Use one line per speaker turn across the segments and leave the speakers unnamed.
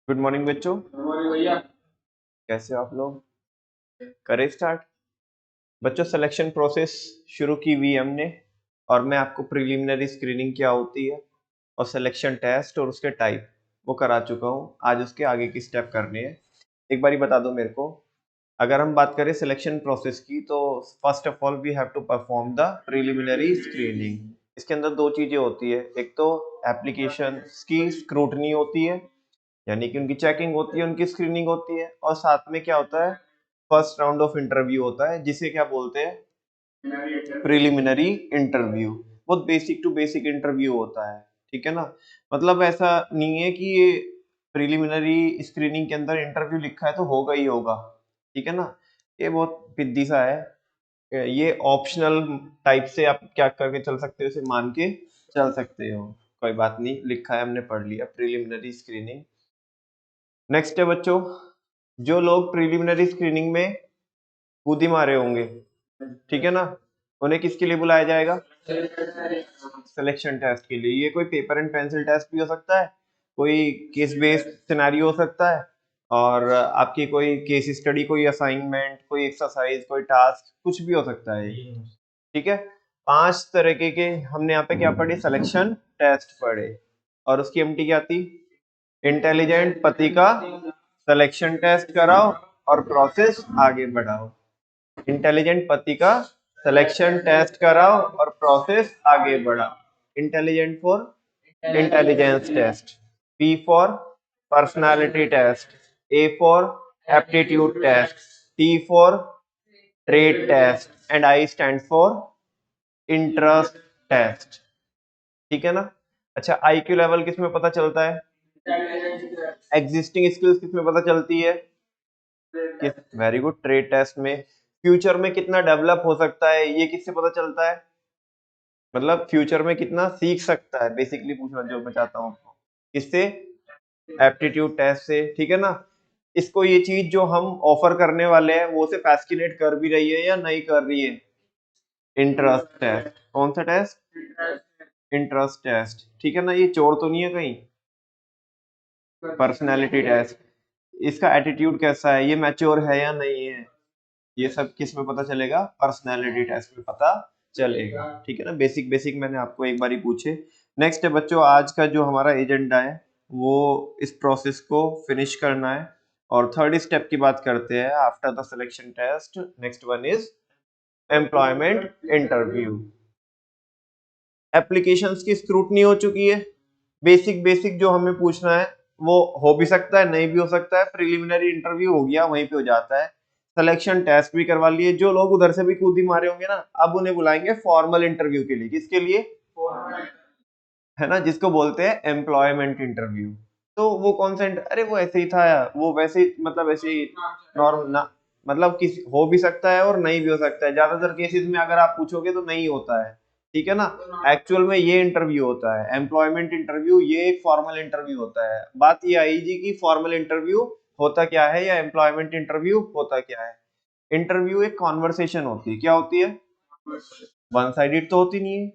Good morning बच्चों।
हमारे भैया
कैसे हो आप लोग? करें स्टार्ट। बच्चों, सिलेक्शन प्रोसेस शुरू की हुई है हमने और मैं आपको प्रिलिमिनरी स्क्रीनिंग क्या होती है और सिलेक्शन टेस्ट और उसके टाइप वो करा चुका हूँ। आज उसके आगे की स्टेप करने हैं। एक बारी बता दो मेरे को, अगर हम बात करें सिलेक्शन प्रोसेस की तो first of all we have to perform the preliminary screening. इसके अंदर दो चीजें होती है, एक तो एप्लीकेशन की स्क्रूटनी होती है, यानी कि उनकी चेकिंग होती है, उनकी स्क्रीनिंग होती है, और साथ में क्या होता है, फर्स्ट राउंड ऑफ इंटरव्यू होता है जिसे क्या बोलते हैं, प्रिलिमिनरी इंटरव्यू। बहुत बेसिक टू बेसिक इंटरव्यू होता है, ठीक है ना। मतलब ऐसा नहीं है कि ये प्रिलिमिनरी स्क्रीनिंग के अंदर इंटरव्यू लिखा है तो होगा ही होगा, ठीक है ना। ये बहुत पिद्दी सा है, ये ऑप्शनल टाइप से आप क्या करके चल सकते हो, इसे मान के चल सकते हो। कोई बात नहीं, लिखा है हमने पढ़ लिया प्रिलिमिनरी स्क्रीनिंग। नेक्स्ट है बच्चों, जो लोग प्रिलिमिनरी स्क्रीनिंग में कूदी मारे होंगे, ठीक है ना, उन्हें किसके लिए बुलाया जाएगा? सिलेक्शन टेस्ट के लिए। ये कोई पेपर एंड पेंसिल टेस्ट भी हो सकता है, कोई केस बेस्ड सिनेरियो हो सकता है, और आपकी कोई केस स्टडी, कोई असाइनमेंट, कोई एक्सरसाइज, कोई टास्क, कुछ भी हो सकता है, ठीक है। 5 तरीके के हमने यहाँ पे क्या पढ़े, सिलेक्शन टेस्ट पढ़े, और उसकी एमटी क्या थी, इंटेलिजेंट पति का सिलेक्शन टेस्ट कराओ और प्रोसेस आगे बढ़ाओ। इंटेलिजेंट पति का सिलेक्शन टेस्ट कराओ और प्रोसेस आगे बढ़ाओ। Intelligent for intelligence test, P for personality test, A for aptitude test, T for trade test, and I stand for interest test, ठीक है ना। अच्छा, आईक्यू लेवल किस में पता चलता है? एग्जिस्टिंग स्किल्स किस में पता चलती है? किस, वेरी गुड, ट्रेड टेस्ट में। फ्यूचर में कितना डेवलप हो सकता है ये किससे पता चलता है? मतलब फ्यूचर में कितना सीख सकता है, बेसिकली पूछना जो मैं चाहता हूँ आपको, किससे? एप्टीट्यूड टेस्ट से, ठीक है ना। इसको, ये चीज जो हम ऑफर करने वाले हैं वो से फैसिनेट कर भी रही है या नहीं कर रही है? Interest test. कौन सा टेस्ट? इंटरेस्ट टेस्ट, ठीक है ना। ये चोर तो नहीं है कहीं? पर्सनैलिटी टेस्ट, इसका एटीट्यूड कैसा है, ये मैच्योर है या नहीं है, ये सब किस में पता चलेगा? पर्सनैलिटी टेस्ट में पता चलेगा, ठीक है ना। बेसिक बेसिक मैंने आपको एक बार ही पूछे। नेक्स्ट है बच्चों, आज का जो हमारा एजेंडा है वो इस प्रोसेस को फिनिश करना है, और थर्ड स्टेप की बात करते हैं after the selection test. Next one is employment interview. Applications की स्क्रूटनी हो चुकी है, बेसिक बेसिक जो हमें पूछना है वो हो भी सकता है, नहीं भी हो सकता है। प्रिलिमिनरी इंटरव्यू हो गया, वहीं पे हो जाता है। सिलेक्शन टेस्ट भी करवा लिए, जो लोग उधर से भी कूदी मारे होंगे ना, अब उन्हें बुलाएंगे फॉर्मल इंटरव्यू के लिए। किसके लिए? है ना, जिसको बोलते हैं एम्प्लॉयमेंट इंटरव्यू। तो वो कौन सा अरे वो ऐसे ही था यार, वो वैसे ही, मतलब ऐसे ही नॉर्मल ना, मतलब किसी हो भी सकता है और नहीं भी हो सकता है। ज्यादातर केसेस में अगर आप पूछोगे तो नहीं होता है, ठीक है ना। एक्चुअल में ये इंटरव्यू होता है एम्प्लॉयमेंट इंटरव्यू, ये एक फॉर्मल इंटरव्यू होता है। बात ये आई जी की फॉर्मल इंटरव्यू होता क्या है या एम्प्लॉयमेंट इंटरव्यू होता क्या है। इंटरव्यू एक कॉन्वर्सेशन होती है, क्या होती है? वन साइडेड तो होती नहीं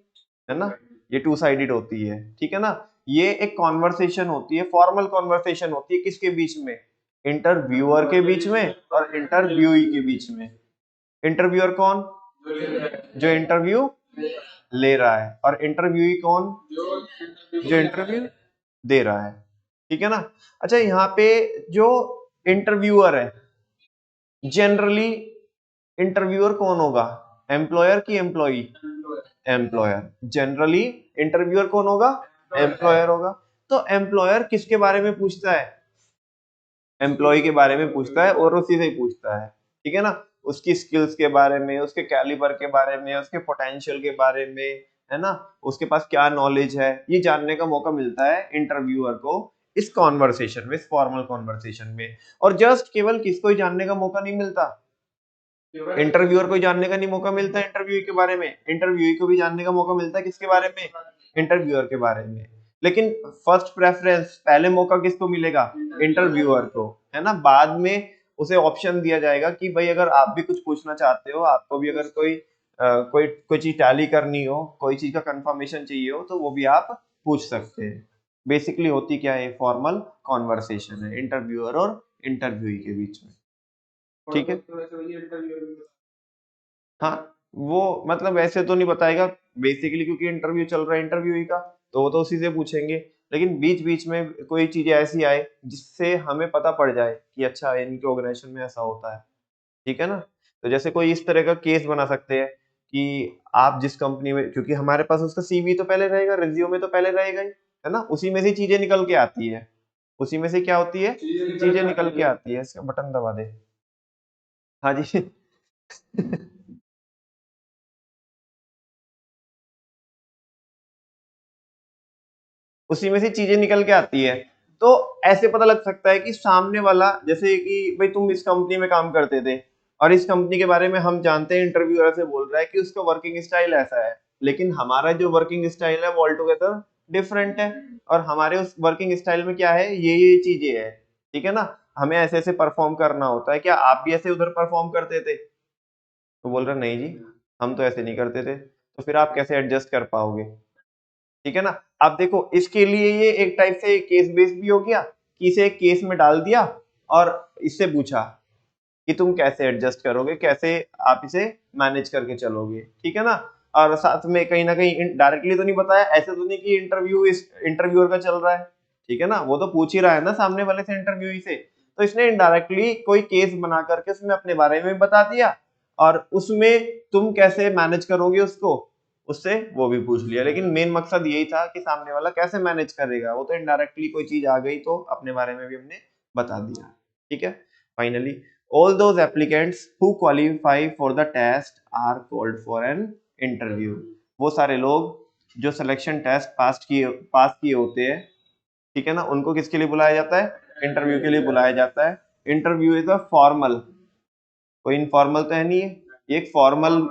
है ना, ये टू साइडेड होती है, ठीक है ना। ये एक कॉन्वर्सेशन होती है, फॉर्मल कॉन्वर्सेशन होती है, किसके बीच में? इंटरव्यूअर के बीच में और इंटरव्यूई के बीच में। इंटरव्यूअर कौन? जो इंटरव्यू ले रहा है, और इंटरव्यूई कौन? जो इंटरव्यू दे रहा है, ठीक है ना। अच्छा, यहाँ पे जो इंटरव्यूअर है, जनरली इंटरव्यूअर कौन होगा? एम्प्लॉयर की एम्प्लॉई? एम्प्लॉयर। जनरली इंटरव्यूअर कौन होगा? एम्प्लॉयर होगा। तो एम्प्लॉयर किसके बारे में पूछता है? एम्प्लॉय के बारे में पूछता है, और उसी से ही पूछता है, ठीक है ना। उसकी स्किल्स के बारे में, उसके कैलिबर के बारे में, उसके पोटेंशियल के बारे में, है ना, उसके पास क्या नॉलेज है, ये जानने का मौका मिलता है इंटरव्यूअर को इस कॉन्वर्सेशन में, इस फॉर्मल कॉन्वर्सेशन में। और जस्ट केवल किसको ही जानने का मौका नहीं मिलता, इंटरव्यूअर को जानने का नहीं मौका मिलता है इंटरव्यू के बारे में, इंटरव्यू को भी जानने का मौका मिलता है किसके बारे में? इंटरव्यूअर के बारे में। लेकिन फर्स्ट प्रेफरेंस, पहले मौका किसको मिलेगा? इंटरव्यूअर को, है ना। बाद में उसे ऑप्शन दिया जाएगा कि भाई अगर आप भी कुछ पूछना चाहते हो, आपको भी अगर कोई चीज टैली करनी हो, कोई चीज का कंफर्मेशन चाहिए हो, तो वो भी आप पूछ सकते हैं। बेसिकली होती क्या है, फॉर्मल कॉन्वर्सेशन है इंटरव्यूअर और इंटरव्यूई के बीच में, ठीक है। हाँ, वो मतलब ऐसे तो नहीं बताएगा बेसिकली, क्योंकि इंटरव्यू चल रहा है इंटरव्यूई का, तो वो तो उसी से पूछेंगे। लेकिन बीच बीच में कोई चीजें ऐसी आए जिससे हमें पता पड़ जाए कि अच्छा इनके ऑर्गेनाइजेशन में ऐसा होता है, ठीक है ना। तो जैसे कोई इस तरह का केस बना सकते हैं कि आप जिस कंपनी में, क्योंकि हमारे पास उसका सीवी तो पहले रहेगा, रिज्यूमे तो पहले रहेगा ही, है ना, उसी में से चीजें निकल के आती है, उसी में से क्या होती है, चीजें निकल के आती है। इसका बटन दबा दे। हाँ जी। उसी में से चीजें निकल के आती है। तो ऐसे पता लग सकता है कि सामने वाला, जैसे कि भाई तुम इस कंपनी में काम करते थे और इस कंपनी के बारे में हम जानते हैं, इंटरव्यूअर से बोल रहा है कि उसका वर्किंग स्टाइल ऐसा है, लेकिन हमारा जो वर्किंग स्टाइल है वो ऑल टुगेदर डिफरेंट है। और हमारे उस वर्किंग स्टाइल में क्या है, ये चीजें है, ठीक है ना। हमें ऐसे ऐसे परफॉर्म करना होता है, क्या आप भी ऐसे उधर परफॉर्म करते थे? तो बोल रहा नहीं जी, हम तो ऐसे नहीं करते थे। तो फिर आप कैसे एडजस्ट कर पाओगे, ठीक है ना। आप देखो, इसके लिए ये एक टाइप से केस बेस्ड भी हो गया, कि इसे एक केस में डाल दिया और इससे पूछा कि तुम कैसे एडजस्ट करोगे, कैसे आप इसे मैनेज करके चलोगे, ठीक है ना। और साथ में कहीं ना कहीं डायरेक्टली तो नहीं बताया, ऐसे तो नहीं कि इंटरव्यू इस इंटरव्यूअर का चल रहा है, ठीक है ना, वो तो पूछ ही रहा है ना सामने वाले से, इंटरव्यू से। तो इसने इनडायरेक्टली कोई केस बना करके उसमें अपने बारे में बता दिया, और उसमें तुम कैसे मैनेज करोगे उसको, उससे वो भी पूछ लिया। लेकिन मेन मकसद यही था कि सामने वाला कैसे मैनेज करेगा, वो तो इनडायरेक्टली कोई चीज आ गई तो अपने बारे में भी हमने बता दिया, ठीक है। Finally, all those applicants who qualify for the test are called for an interview। वो सारे लोग जो सिलेक्शन टेस्ट पास किए होते हैं, ठीक है ना, उनको किसके लिए बुलाया जाता है, इंटरव्यू के लिए बुलाया जाता है। इंटरव्यू इज अ फॉर्मल, कोई इनफॉर्मल तो है नहीं है, ये एक फॉर्मल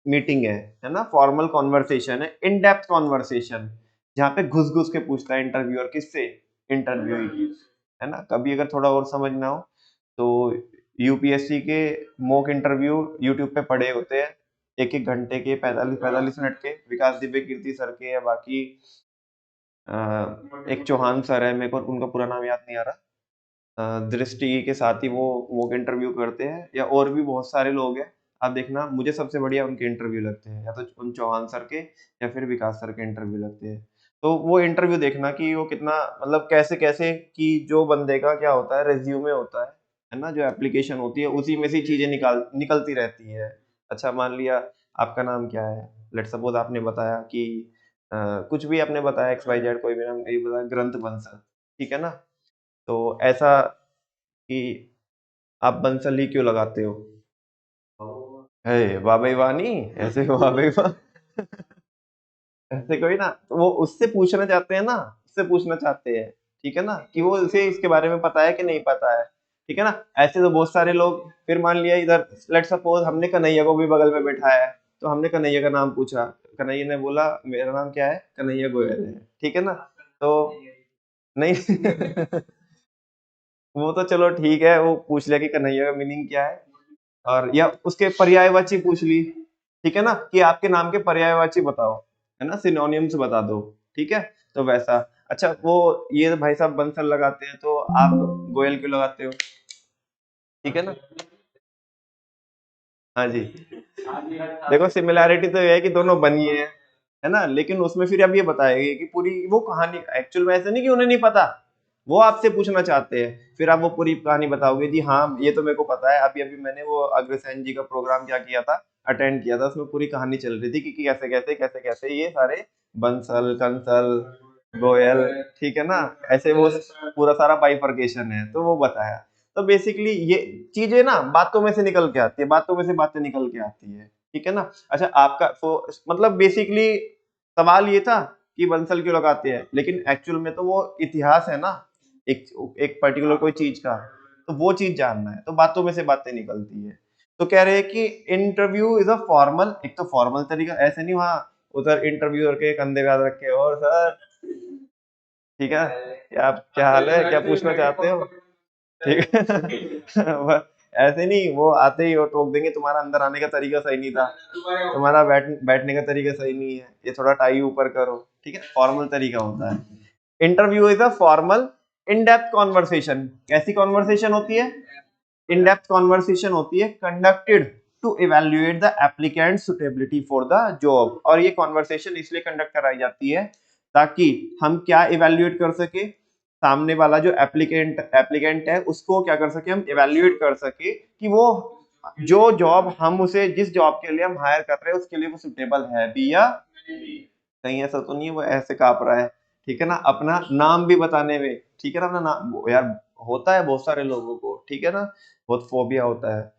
मीटिंग है ना, फॉर्मल कॉन्वर्सेशन है, इन डेप्थ कॉन्वर्सेशन, जहाँ पे घुस घुस के पूछता है इंटरव्यूअर किससे, इंटरव्यू की, है ना। कभी अगर थोड़ा और समझना हो तो यूपीएससी के मॉक इंटरव्यू यूट्यूब पे पड़े होते हैं, एक एक घंटे के, 45 45 मिनट के, विकास दिव्य कीर्ति सर के, या बाकी एक चौहान सर है, मेरे को उनका पूरा नाम याद नहीं आ रहा, दृष्टि के साथ ही वो मॉक इंटरव्यू करते हैं, या और भी बहुत सारे लोग हैं। आप देखना, मुझे सबसे बढ़िया उनके इंटरव्यू लगते हैं, या तो उन चौहान सर के या फिर विकास सर के इंटरव्यू लगते हैं। तो वो इंटरव्यू देखना कि वो कितना, मतलब कैसे कैसे, कि जो बंदे का क्या होता है, रेज्यूमे होता है ना, जो एप्लीकेशन होती है उसी में से चीजें निकलती रहती है। अच्छा, मान लिया आपका नाम क्या है, लेट सपोज आपने बताया कि कुछ भी आपने बताया, एक्स वाई जेड कोई भी नाम, ये बताया ग्रंथ बंसल, ठीक है ना। तो ऐसा कि आप बंसल ही क्यों लगाते हो, है वाह भाई वाह, नहीं ऐसे वाह भाई वाह। ऐसे कोई ना, तो वो उससे पूछना चाहते हैं ना, उससे पूछना चाहते हैं, ठीक है ना, कि वो उसे इसके बारे में पता है कि नहीं पता है, ठीक है ना। ऐसे तो बहुत सारे लोग, फिर मान लिया इधर, लेट सपोज हमने कन्हैया को भी बगल में बैठाया है, तो हमने कन्हैया का नाम पूछा, कन्हैया ने बोला मेरा नाम क्या है, कन्हैया गोयल है, ठीक है ना। तो नहीं, वो तो चलो ठीक है, वो पूछ लिया कि कन्हैया का मीनिंग क्या है, और या उसके पर्यायवाची पूछ ली, ठीक है ना, कि आपके नाम के पर्यायवाची बताओ, है ना, सिनोनिम्स बता दो, ठीक है। तो वैसा, अच्छा वो, ये भाई साहब बंसल लगाते हैं, तो आप गोयल क्यों लगाते हो, ठीक है ना। हाँ जी, देखो सिमिलैरिटी तो ये है कि दोनों बनी है ना, लेकिन उसमें फिर अब ये बताएगी कि पूरी वो कहानी, एक्चुअल में ऐसे नहीं कि उन्हें नहीं पता, वो आपसे पूछना चाहते हैं, फिर आप वो पूरी कहानी बताओगे, जी हाँ ये तो मेरे को पता है, अभी अभी मैंने वो अग्रसेन जी का प्रोग्राम क्या किया था, अटेंड किया था, उसमें पूरी कहानी चल रही थी कि कैसे कैसे ये सारे बंसल कंसल गोयल, ठीक है ना, ऐसे वो पूरा सारा बाइफरकेशन है, तो वो बताया। तो बेसिकली ये चीजें ना बातों में से निकल के आती है, बातों में से बातें निकल के आती है, ठीक है ना। अच्छा, आपका तो मतलब बेसिकली सवाल ये था कि बंसल क्यों लगाते हैं, लेकिन एक्चुअल में तो वो इतिहास है ना, एक एक पर्टिकुलर कोई चीज का, तो वो चीज जानना है, तो बातों में से बातें निकलती है। तो कह रहे हैं कि इंटरव्यू इज अ फॉर्मल, एक तो फॉर्मल तरीका, ऐसे नहीं वहां उधर इंटरव्यूअर के कंधे पे हाथ रख के, और सर ठीक है, क्या हाल है, क्या पूछना चाहते हो, ठीक है। ऐसे नहीं, वो आते ही वो टोक देंगे, तुम्हारा अंदर आने का तरीका सही नहीं था, तुम्हारा बैठने का तरीका सही नहीं है, ये थोड़ा टाई ऊपर करो, ठीक है, फॉर्मल तरीका होता है। Interview is a formal in depth conversation. कैसी कॉन्वर्सेशन होती है? इन डेप्थ कॉन्वर्सेशन होती है conducted to evaluate the applicant suitability for the job. और ये कॉन्वर्सेशन इसलिए कंडक्ट कराई जाती है ताकि हम क्या इवेल्युएट कर सके, सामने वाला जो एप्लीकेंट एप्लीकेंट है उसको क्या कर सके, हम इवेल्युएट कर सके कि वो जो जॉब हम उसे, जिस जॉब के लिए हम हायर कर रहे हैं उसके लिए वो सुटेबल है भी या कहीं ऐसा तो नहीं है वो ऐसे काँप रहा है, ठीक है ना, अपना नाम भी बताने में, ठीक है ना, अपना नाम यार होता है बहुत सारे लोगों को, ठीक है ना, बहुत फोबिया होता है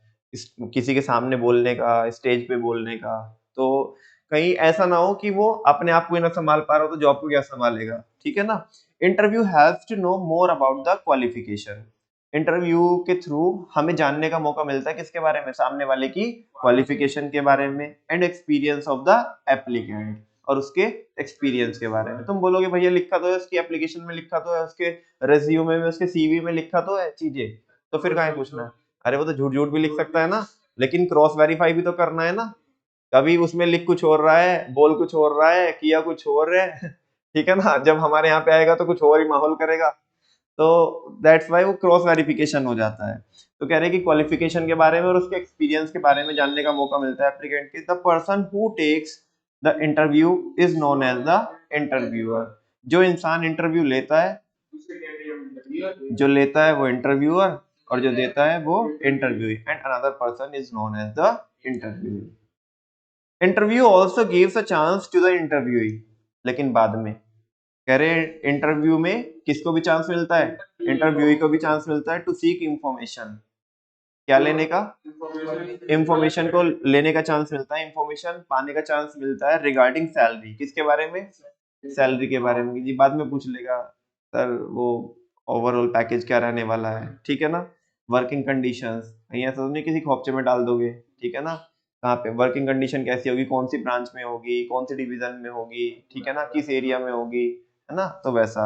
किसी के सामने बोलने का, स्टेज पे बोलने का। तो कहीं ऐसा ना हो कि वो अपने आप को ही ना संभाल पा रहा हो तो जॉब को क्या संभालेगा, ठीक है ना। Interview haves to know more about the qualification. Interview के थ्रू हमें जानने का मौका मिलता है किसके बारे में, सामने वाले की क्वालिफिकेशन के बारे में and experience of the applicant, और उसके एक्सपीरियंस के बारे में। तुम बोलोगे भैया लिखा तो है उसकी एप्लीकेशन में, लिखा तो है उसके रेज्यूमे में, उसके सीवी में लिखा तो है चीजें, तो फिर काहे पूछना है? अरे वो तो झूठ झूठ भी लिख सकता है ना, लेकिन क्रॉस वेरीफाई भी तो करना है ना। कभी उसमें लिख कुछ और रहा है, बोल कुछ और रहा है, किया कुछ और है ठीक है ना, जब हमारे यहाँ पे आएगा तो कुछ और ही माहौल करेगा। तो दैट्स वाई वो क्रॉस वेरिफिकेशन हो जाता है। तो कह रहे हैं कि क्वालिफिकेशन के बारे में और उसके एक्सपीरियंस के बारे में जानने का मौका मिलता है एप्लीकेंट के। The person who takes the interview is known as the interviewer. जो इंसान इंटरव्यू लेता है, जो लेता है वो इंटरव्यूअर, और जो देता है वो interview, and another person is known as the interview. Interview also gives a chance to the interviewee. लेकिन बाद में कह रहे इंटरव्यू में किसको भी चांस मिलता है, इंटरव्यूई को भी चांस मिलता है टू सीक इंफॉर्मेशन। क्या लेने का? इंफॉर्मेशन को लेने का चांस मिलता है, इंफॉर्मेशन पाने का चांस मिलता है रिगार्डिंग सैलरी। किसके बारे में? सैलरी के बारे में। जी बाद में पूछ लेगा सर वो ओवरऑल पैकेज क्या रहने वाला है, ठीक है ना। वर्किंग कंडीशंस, कहीं ऐसा तो नहीं किसी खोपचे में डाल दोगे, ठीक है ना। कहाँ पे वर्किंग कंडीशन कैसी होगी, कौन सी ब्रांच में होगी, कौन सी डिवीजन में होगी, ठीक है ना, किस एरिया में होगी, है ना, तो वैसा।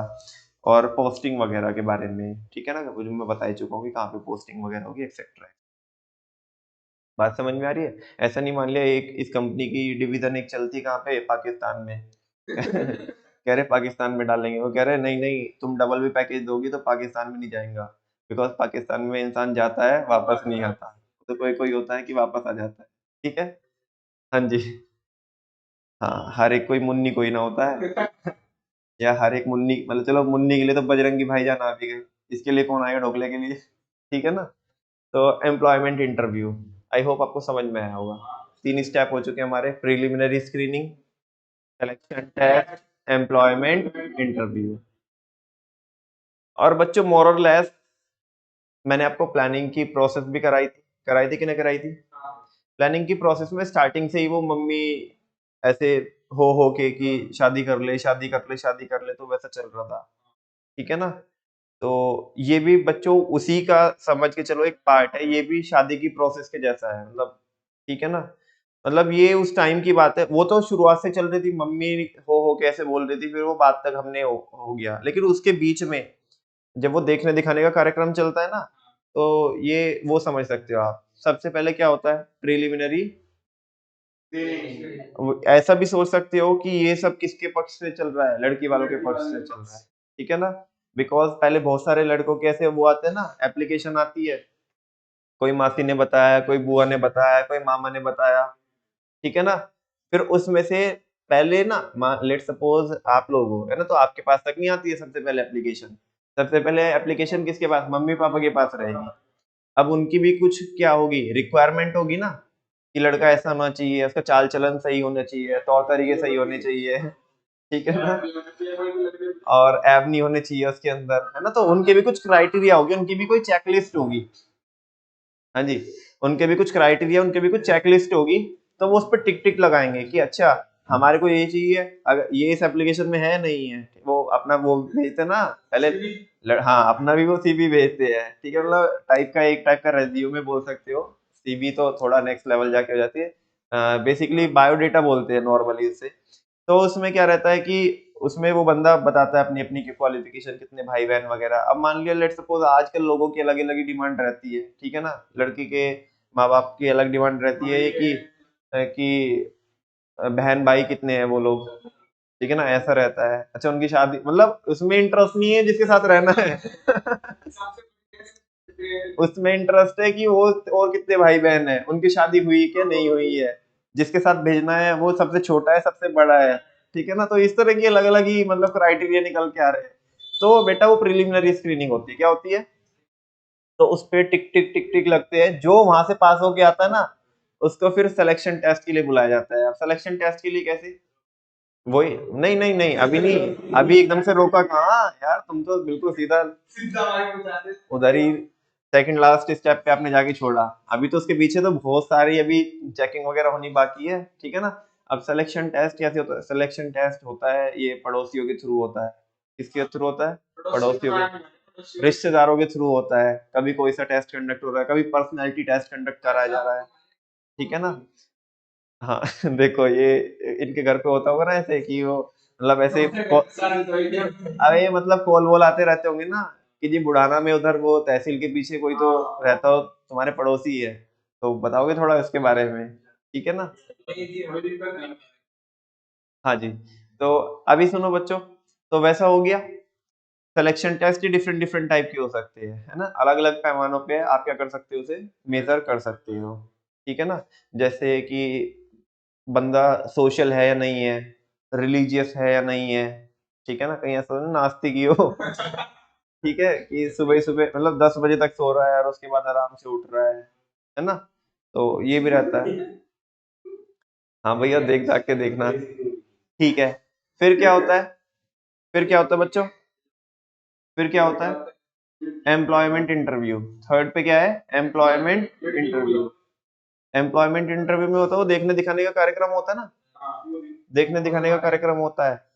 और पोस्टिंग वगैरह के बारे में, ठीक है ना, जो मैं बता ही चुका हूँ कि कहाँ पे पोस्टिंग वगैरह होगी एक्सेट्रा। बात समझ में आ रही है? ऐसा नहीं मान लिया एक इस कंपनी की डिवीजन एक चलती कहाँ पे, पाकिस्तान में कह रहे पाकिस्तान में डालेंगे, वो कह रहे नहीं नहीं तुम डबल भी पैकेज दोगी तो पाकिस्तान में नहीं जाएगा, बिकॉज पाकिस्तान में इंसान जाता है वापस नहीं आता, तो कोई कोई होता है कि वापस आ जाता है, ठीक है। हाँ जी। हाँ हर एक कोई मुन्नी कोई ना होता है या हर एक मुन्नी, मतलब चलो मुन्नी के लिए तो बजरंगी भाईजान आ भी गए, इसके लिए कौन आएगा ढोकले के लिए, ठीक है ना। तो एम्प्लॉयमेंट इंटरव्यू, आई होप आपको समझ में आया होगा। 3 स्टेप हो चुके हैं हमारे, preliminary screening, selection test, employment interview. और बच्चों मोर और लेस मैंने आपको प्लानिंग की प्रोसेस भी कराई थी कि नहीं कराई थी? प्लानिंग की प्रोसेस में स्टार्टिंग से ही वो मम्मी ऐसे हो के कि शादी कर ले शादी कर ले शादी कर ले, तो वैसा चल रहा था, ठीक है ना। तो ये भी बच्चों उसी का समझ के चलो एक पार्ट है, ये भी शादी की प्रोसेस के जैसा है, मतलब ठीक है ना। मतलब ये उस टाइम की बात है, वो तो शुरुआत से चल रही थी, मम्मी हो कैसे बोल रही थी, फिर वो बात तक हमने हो गया, लेकिन उसके बीच में जब वो देखने दिखाने का कार्यक्रम चलता है ना, तो ये वो समझ सकते हो आप। सबसे पहले क्या होता है, प्रिलिमिनरी। ऐसा भी सोच सकते हो कि ये सब किसके पक्ष से चल रहा है, लड़की वालों के पक्ष से चल रहा है, ठीक है ना। बिकॉज पहले बहुत सारे लड़कों के ऐसे वो आते हैं ना, एप्लीकेशन आती है, कोई मासी ने बताया, कोई बुआ ने बताया, कोई मामा ने बताया, ठीक है ना। फिर उसमें से पहले ना, लेट सपोज आप लोग हो, है ना, तो आपके पास तक नहीं आती है सबसे पहले एप्लीकेशन। सबसे पहले एप्लीकेशन किसके पास, मम्मी पापा के पास रहेगी। अब उनकी भी कुछ क्या होगी, रिक्वायरमेंट होगी ना, कि लड़का ऐसा होना चाहिए, उसका चाल चलन सही होना चाहिए, तौर तरीके सही होने चाहिए, ठीक है ना, और ऐब नहीं होने चाहिए उसके अंदर, है ना। तो उनके भी कुछ क्राइटेरिया होगी, उनकी भी कोई चेकलिस्ट होगी। हाँ जी, उनके भी कुछ क्राइटेरिया, उनके भी कुछ चेकलिस्ट होगी। तो वो उस पर टिक टिक लगाएंगे कि अच्छा हमारे को ये चाहिए, अगर ये इस एप्लीकेशन में है नहीं है, वो अपना वो भेजते ना पहले। हाँ अपना भी वो सीवी भेजते हैं, ठीक है, मतलब टाइप का एक टाइप का रेज्यूमे बोल सकते हो। सीवी तो थोड़ा नेक्स्ट लेवल जाके हो जाती है, बेसिकली बायोडेटा बोलते हैं नॉर्मली उसे। तो उसमें क्या रहता है कि उसमें वो बंदा बताता है अपनी अपनी की क्वालिफिकेशन, कितने भाई बहन वगैरह। अब मान लिया लेट सपोज आजकल लोगों की अलग अलग डिमांड रहती है, ठीक है ना। लड़की के माँ बाप की अलग डिमांड रहती है कि बहन भाई कितने हैं वो लोग, ठीक है ना, ऐसा रहता है। अच्छा, उनकी शादी मतलब उसमें इंटरेस्ट नहीं है जिसके साथ रहना है उसमें इंटरेस्ट है कि वो और कितने भाई बहन है, उनकी शादी हुई क्या नहीं हुई है, जिसके साथ भेजना है वो सबसे छोटा है सबसे बड़ा है। ठीक है ना, तो इस तरह की अलग अलग ही मतलब क्राइटेरिया निकल के आ रहे हैं। तो बेटा वो प्रिलिमिनरी स्क्रीनिंग होती है, क्या होती है? तो उस पे टिक टिक टिक टिक लगते हैं, जो वहां से पास होके आता है ना उसको फिर सिलेक्शन टेस्ट के लिए बुलाया जाता है। अब सिलेक्शन टेस्ट के लिए कैसे? वही, नहीं नहीं नहीं, अभी नहीं, अभी एकदम से रोका कहाँ यार, तुम तो बिल्कुल सीधा उधर ही सेकंड लास्ट स्टेप पे आपने जाके छोड़ा। अभी तो उसके पीछे तो बहुत सारी अभी चेकिंग वगैरह होनी बाकी है। ठीक है ना, अब सिलेक्शन टेस्ट कैसे होता है? सिलेक्शन टेस्ट होता है ये पड़ोसियों के थ्रू होता है। किसके थ्रू होता है? पड़ोसियों के, रिश्तेदारों के थ्रू होता है। कभी कोई सा टेस्ट कंडक्ट हो रहा है, कभी पर्सनैलिटी टेस्ट कंडक्ट कराया जा रहा है। ठीक है ना। हाँ देखो ये इनके घर पे होता होगा ना ऐसे कि वो मतलब ऐसे अरे मतलब कॉल वॉल आते रहते होंगे ना कि जी बुढ़ाना में उधर वो तहसील के पीछे कोई तो रहता हो तुम्हारे पड़ोसी ही है, तो बताओगे थोड़ा उसके बारे में? ठीक है ना। हाँ जी। तो अभी सुनो बच्चों, तो वैसा हो गया। सिलेक्शन टेस्ट ही डिफरेंट डिफरेंट टाइप के हो सकते हैं, है ना, अलग अलग पैमानों पे आप क्या कर सकते हो, उसे मेजर कर सकते हो। ठीक है ना, जैसे कि बंदा सोशल है या नहीं है, रिलीजियस है या नहीं है। ठीक है ना, कहीं ऐसा ना नास्तिक ही हो ठीक है, कि सुबह ही सुबह मतलब 10 बजे तक सो रहा है और उसके बाद आराम से उठ रहा है ना, तो ये भी रहता है। हाँ भैया, देख दाख के देखना। ठीक है, फिर क्या होता है? फिर क्या होता है बच्चों? फिर क्या होता है? Employment interview. थर्ड पे क्या है? Employment interview. एम्प्लॉयमेंट इंटरव्यू में होता है वो देखने दिखाने का कार्यक्रम होता है ना, देखने दिखाने का कार्यक्रम होता है।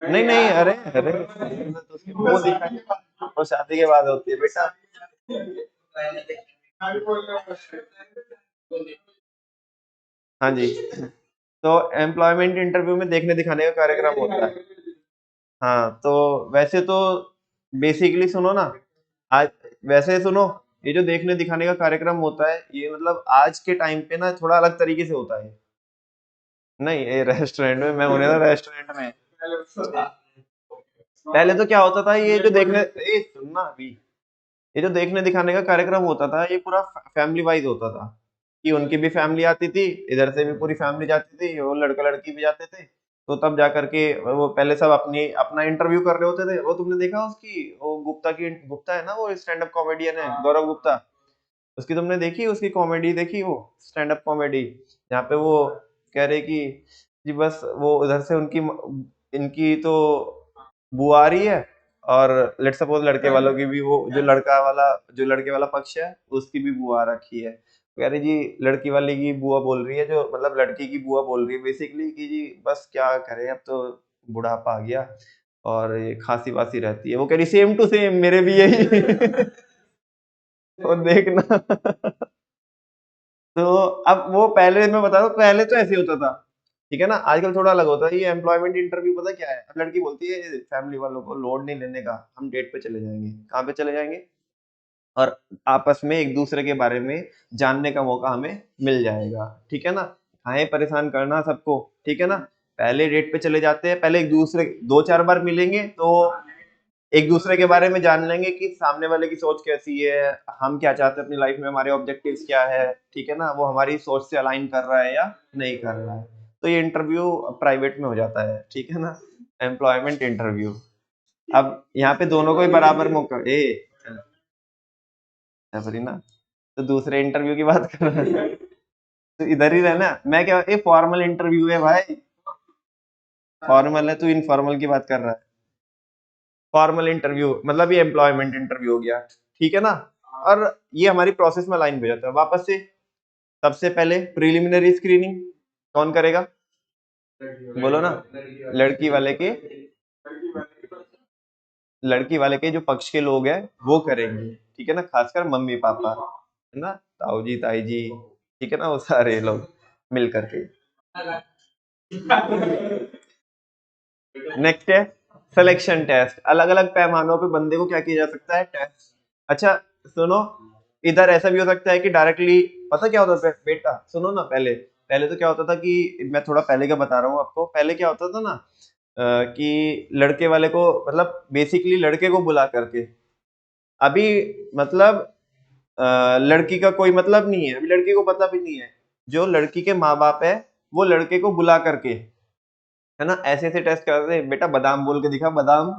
नहीं नहीं, अरे अरे तो उसकी वो दिखाने का वो शादी के बाद होती है बेटा। हाँ जी, तो एम्प्लॉयमेंट इंटरव्यू में देखने दिखाने का कार्यक्रम होता है। हाँ, तो वैसे तो बेसिकली सुनो ना, आज वैसे सुनो, ये जो देखने दिखाने का कार्यक्रम होता है ये मतलब आज के टाइम पे ना थोड़ा अलग तरीके से होता है। नहीं, ये रेस्टोरेंट में मैं होने था, रेस्टोरेंट में पहले तो क्या होता था, ये जो देखने ए सुनना अभी, ये जो देखने दिखाने का कार्यक्रम होता था ये पूरा फैमिली वाइज होता था, कि उनकी भी फैमिली आती थी, इधर से भी पूरी फैमिली जाती थी, वो लड़का लड़की भी जाते थे। तो तब जा करके वो पहले सब अपनी अपना इंटरव्यू कर रहे होते थे। वो तुमने देखा उसकी वो गुप्ता की, गुप्ता है ना वो स्टैंड अप कॉमेडियन है, गौरव गुप्ता, उसकी तुमने देखी, उसकी कॉमेडी देखी, वो स्टैंड अप कॉमेडी जहाँ पे वो कह रहे कि जी बस वो उधर से उनकी इनकी तो बुआ आ रही है, और लेट सपोज लड़के वालों की भी वो जो लड़का वाला जो लड़के वाला पक्ष है उसकी भी बुआ आ रखी है। कह रही जी लड़की वाले की बुआ बोल रही है, जो मतलब लड़की की बुआ बोल रही है बेसिकली कि जी बस क्या करें अब तो बुढ़ापा आ गया और ये खांसी वासी रहती है। वो कह रही सेम टू सेम मेरे भी यही तो देखना तो अब वो पहले मैं बता रहा हूँ, पहले तो ऐसे होता था। ठीक है ना, आजकल थोड़ा अलग होता है। ये एम्प्लॉयमेंट इंटरव्यू पता क्या है? अब लड़की बोलती है फैमिली वालों को लोड नहीं लेने का, हम डेट पे चले जाएंगे। कहाँ पे चले जाएंगे? और आपस में एक दूसरे के बारे में जानने का मौका हमें मिल जाएगा। ठीक है ना, काहे परेशान करना सबको। ठीक है ना, पहले डेट पे चले जाते हैं, पहले एक दूसरे 2-4 बार मिलेंगे तो एक दूसरे के बारे में जान लेंगे कि सामने वाले की सोच कैसी है, हम क्या चाहते हैं अपनी लाइफ में, हमारे ऑब्जेक्टिव्स क्या है। ठीक है ना, वो हमारी सोच से अलाइन कर रहा है या नहीं कर रहा है। तो ये इंटरव्यू प्राइवेट में हो जाता है। ठीक है ना, एम्प्लॉयमेंट इंटरव्यू। अब यहाँ पे दोनों को ही बराबर मौका ना, तो दूसरे इंटरव्यू की बात कर रहा है तो इधर ही रहना। मैं क्या, ये फॉर्मल इंटरव्यू है भाई, फॉर्मल है, तू इनफॉर्मल की बात कर रहा है। फॉर्मल इंटरव्यू मतलब ये एम्प्लॉयमेंट इंटरव्यू हो गया। ठीक है ना, और ये हमारी प्रोसेस में लाइन हो जाता है वापस से। सबसे पहले प्रिलिमिनरी स्क्रीनिंग कौन करेगा? बोलो ना, लड़की वाले के लड़की वाले के जो पक्ष के लोग हैं वो करेंगे। ठीक है ना, खासकर मम्मी पापा, है ना, ताऊ जी ताई जी। ठीक है ना, वो सारे लोग मिल करके। नेक्स्ट है सिलेक्शन टेस्ट। अलग अलग पैमानों पे बंदे को क्या किया जा सकता है? टेस्ट। अच्छा सुनो, इधर ऐसा भी हो सकता है कि डायरेक्टली, पता क्या होता है बेटा, सुनो ना, पहले पहले तो क्या होता था कि मैं थोड़ा पहले का बता रहा हूँ आपको। पहले क्या होता था ना कि लड़के वाले को मतलब बेसिकली लड़के को बुला करके अभी मतलब लड़की का कोई मतलब नहीं है, अभी लड़की को पता भी नहीं है, जो लड़की के माँ बाप है वो लड़के को बुला करके है ना ऐसे ऐसे टेस्ट करते हैं, बेटा बादाम बोल के दिखा बादाम।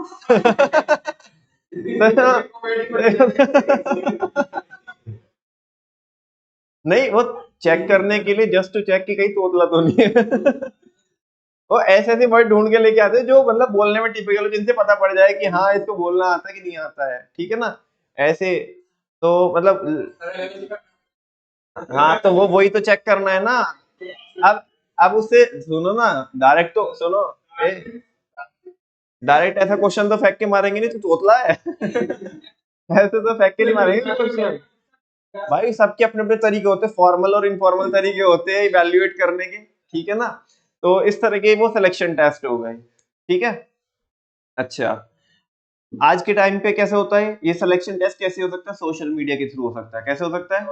नहीं वो चेक करने के लिए, जस्ट टू चेक कि कहीं तोतला तो नहीं है। वो ऐसे ऐसे वर्ड ढूंढ के लेके आते हैं जो मतलब बोलने में टिपिकल हो, जिनसे पता पड़ जाए कि हाँ इसको बोलना आता है कि नहीं आता है, ठीक है ना ऐसे। तो मतलब हाँ तो वो वही तो चेक करना है ना। अब उससे सुनो ना, डायरेक्ट तो सुनो, डायरेक्ट ऐसा क्वेश्चन तो फेंक के मारेंगे नहीं, तू तोतला है। ऐसे तो फेंक के नहीं मारेंगे क्वेश्चन। भाई सबके अपने अपने तरीके होते हैं, फॉर्मल और इनफॉर्मल तरीके होते हैं इवेल्युएट करने के, ठीक है ना। तो इस तरह के वो सिलेक्शन टेस्ट हो गए, ठीक है। अच्छा, आज के टाइम पे कैसे होता है ये सिलेक्शन टेस्ट, कैसे हो सकता है, सोशल मीडिया के थ्रू हो सकता है। कैसे हो सकता है,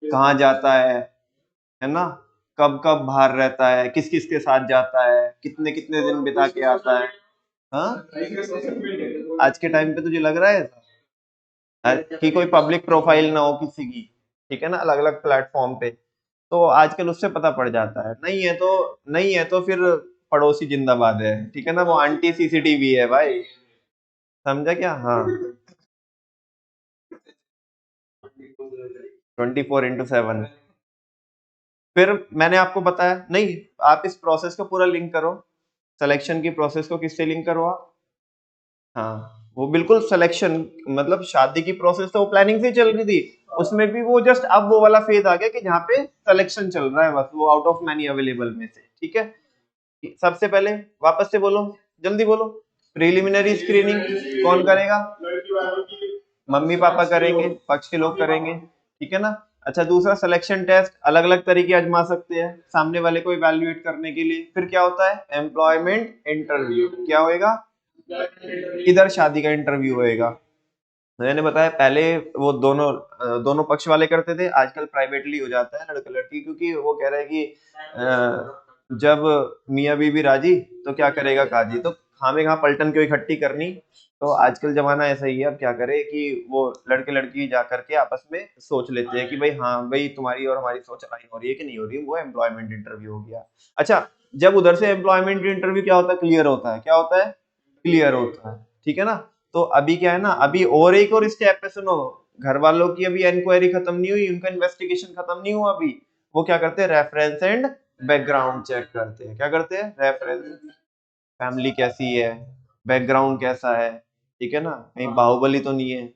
कहाँ जाता है ना, कब कब बाहर रहता है, किस किस के साथ जाता है, कितने कितने दिन बिता के आता है। हाँ आज के टाइम पे तुझे लग रहा है कि कोई पब्लिक प्रोफाइल ना हो किसी की, ठीक है ना, अलग अलग प्लेटफॉर्म पे, तो आजकल उससे पता पड़ जाता है। नहीं है तो फिर पड़ोसी जिंदाबाद है, ठीक है ना, वो आंटी सीसीटीवी है भाई, समझा क्या। हाँ 24/7। फिर मैंने आपको बताया नहीं, आप इस प्रोसेस को पूरा लिंक करो, सिलेक्शन की प्रोसेस को किससे लिंक करो आप। हाँ वो बिल्कुल सिलेक्शन, मतलब शादी की प्रोसेस तो वो प्लानिंग से चल रही थी, उसमें भी वो जस्ट अब वो वाला फेज आ गया कि जहाँ पे सिलेक्शन चल रहा है, बस वो आउट ऑफ मैनी अवेलेबल में से, ठीक है। सबसे पहले वापस से बोलो, जल्दी बोलो, प्रिलिमिनरी स्क्रीनिंग कौन करेगा, मम्मी पापा करेंगे, पक्ष के लोग करेंगे, ठीक है ना। अच्छा दूसरा सिलेक्शन टेस्ट, अलग अलग तरीके आजमा सकते हैं सामने वाले को इवैल्यूएट करने के लिए। फिर क्या होता है, एम्प्लॉयमेंट इंटरव्यू, क्या होएगा, इधर शादी का इंटरव्यू होएगा। मैंने बताया पहले वो दोनों पक्ष वाले करते थे, आजकल प्राइवेटली हो जाता है लड़का लड़की, क्योंकि वो कह रहे हैं कि जब मियाँ बीवी राजी तो क्या करेगा काजी, तो खामे खा पलटन क्यों इकट्ठी करनी। तो आजकल जमाना ऐसा ही है, अब क्या करे कि वो लड़के लड़की जा करके आपस में सोच लेते हैं कि भाई हाँ भाई तुम्हारी और हमारी सोच अलाइन हो रही है कि नहीं हो रही, वो एम्प्लॉयमेंट इंटरव्यू हो गया। अच्छा जब उधर से एम्प्लॉयमेंट इंटरव्यू क्या होता है, क्लियर होता है, क्या होता है, क्लियर होता है, ठीक है ना। तो अभी क्या है ना, अभी और एक और स्टेप पे सुनो, घर वालों की अभी इंक्वायरी खत्म नहीं हुई, उनका इन्वेस्टिगेशन खत्म नहीं हुआ अभी, वो क्या करते हैं, रेफरेंस एंड बैकग्राउंड चेक करते हैं। क्या करते हैं, रेफरेंस, फैमिली कैसी है, बैकग्राउंड कैसा है, ठीक है ना, कहीं बाहुबली तो नहीं है।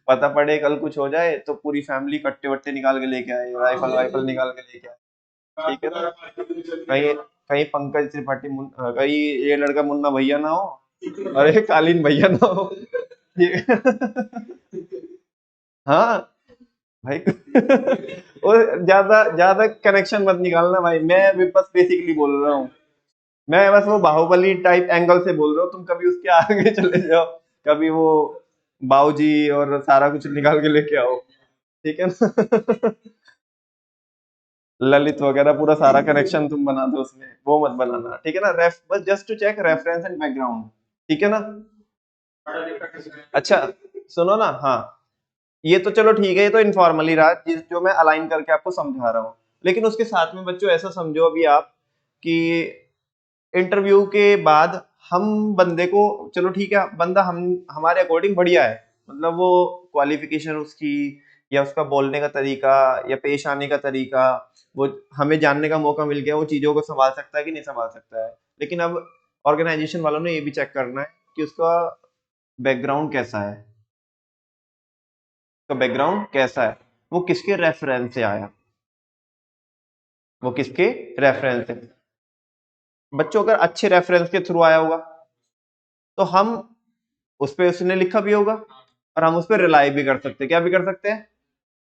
पता पड़े कल कुछ हो जाए तो पूरी फैमिली कट्टे वट्टे निकाल के लेके आए, राइफल वाइफल निकाल के लेके आए, ठीक है ना। कहीं कहीं पंकज त्रिपाठी कहीं ये लड़का मुन्ना भैया ना हो, अरे कालीन भैया ना हो। हाँ भाई। और ज्यादा ज्यादा कनेक्शन मत निकालना भाई, मैं भी बस बेसिकली बोल रहा हूँ, मैं बस वो बाहुबली टाइप एंगल से बोल रहा हूँ, तुम कभी उसके आगे चले जाओ, कभी वो बाऊजी और सारा कुछ निकाल के लेके आओ, ठीक है ना। ललित वगैरह पूरा सारा कनेक्शन तुम बना दो उसमें, वो मत बनाना, ठीक है ना। रेफ बस just to check reference and background, ठीक है ना। अच्छा सुनो ना, हाँ ये तो चलो ठीक है, ये तो इनफॉर्मली रहा जिस जो मैं अलाइन करके आपको समझा रहा हूँ, लेकिन उसके साथ में बच्चों ऐसा समझो अभी आप कि इंटरव्यू के बाद हम बंदे को, चलो ठीक है बंदा हम हमारे अकॉर्डिंग बढ़िया है, मतलब वो क्वालिफिकेशन उसकी या उसका बोलने का तरीका या पेश आने का तरीका, वो हमें जानने का मौका मिल गया वो चीजों को संभाल सकता है कि नहीं संभाल सकता है। लेकिन अब ऑर्गेनाइजेशन वालों ने ये भी चेक करना है कि उसका बैकग्राउंड कैसा है, उसका बैकग्राउंड कैसा है, वो किसके रेफरेंस से आया, वो किसके रेफरेंस से। बच्चों अगर अच्छे रेफरेंस के थ्रू आया होगा तो हम उस पे उसने लिखा भी होगा और हम उस पर रिलाई भी कर सकते हैं, क्या भी कर सकते हैं,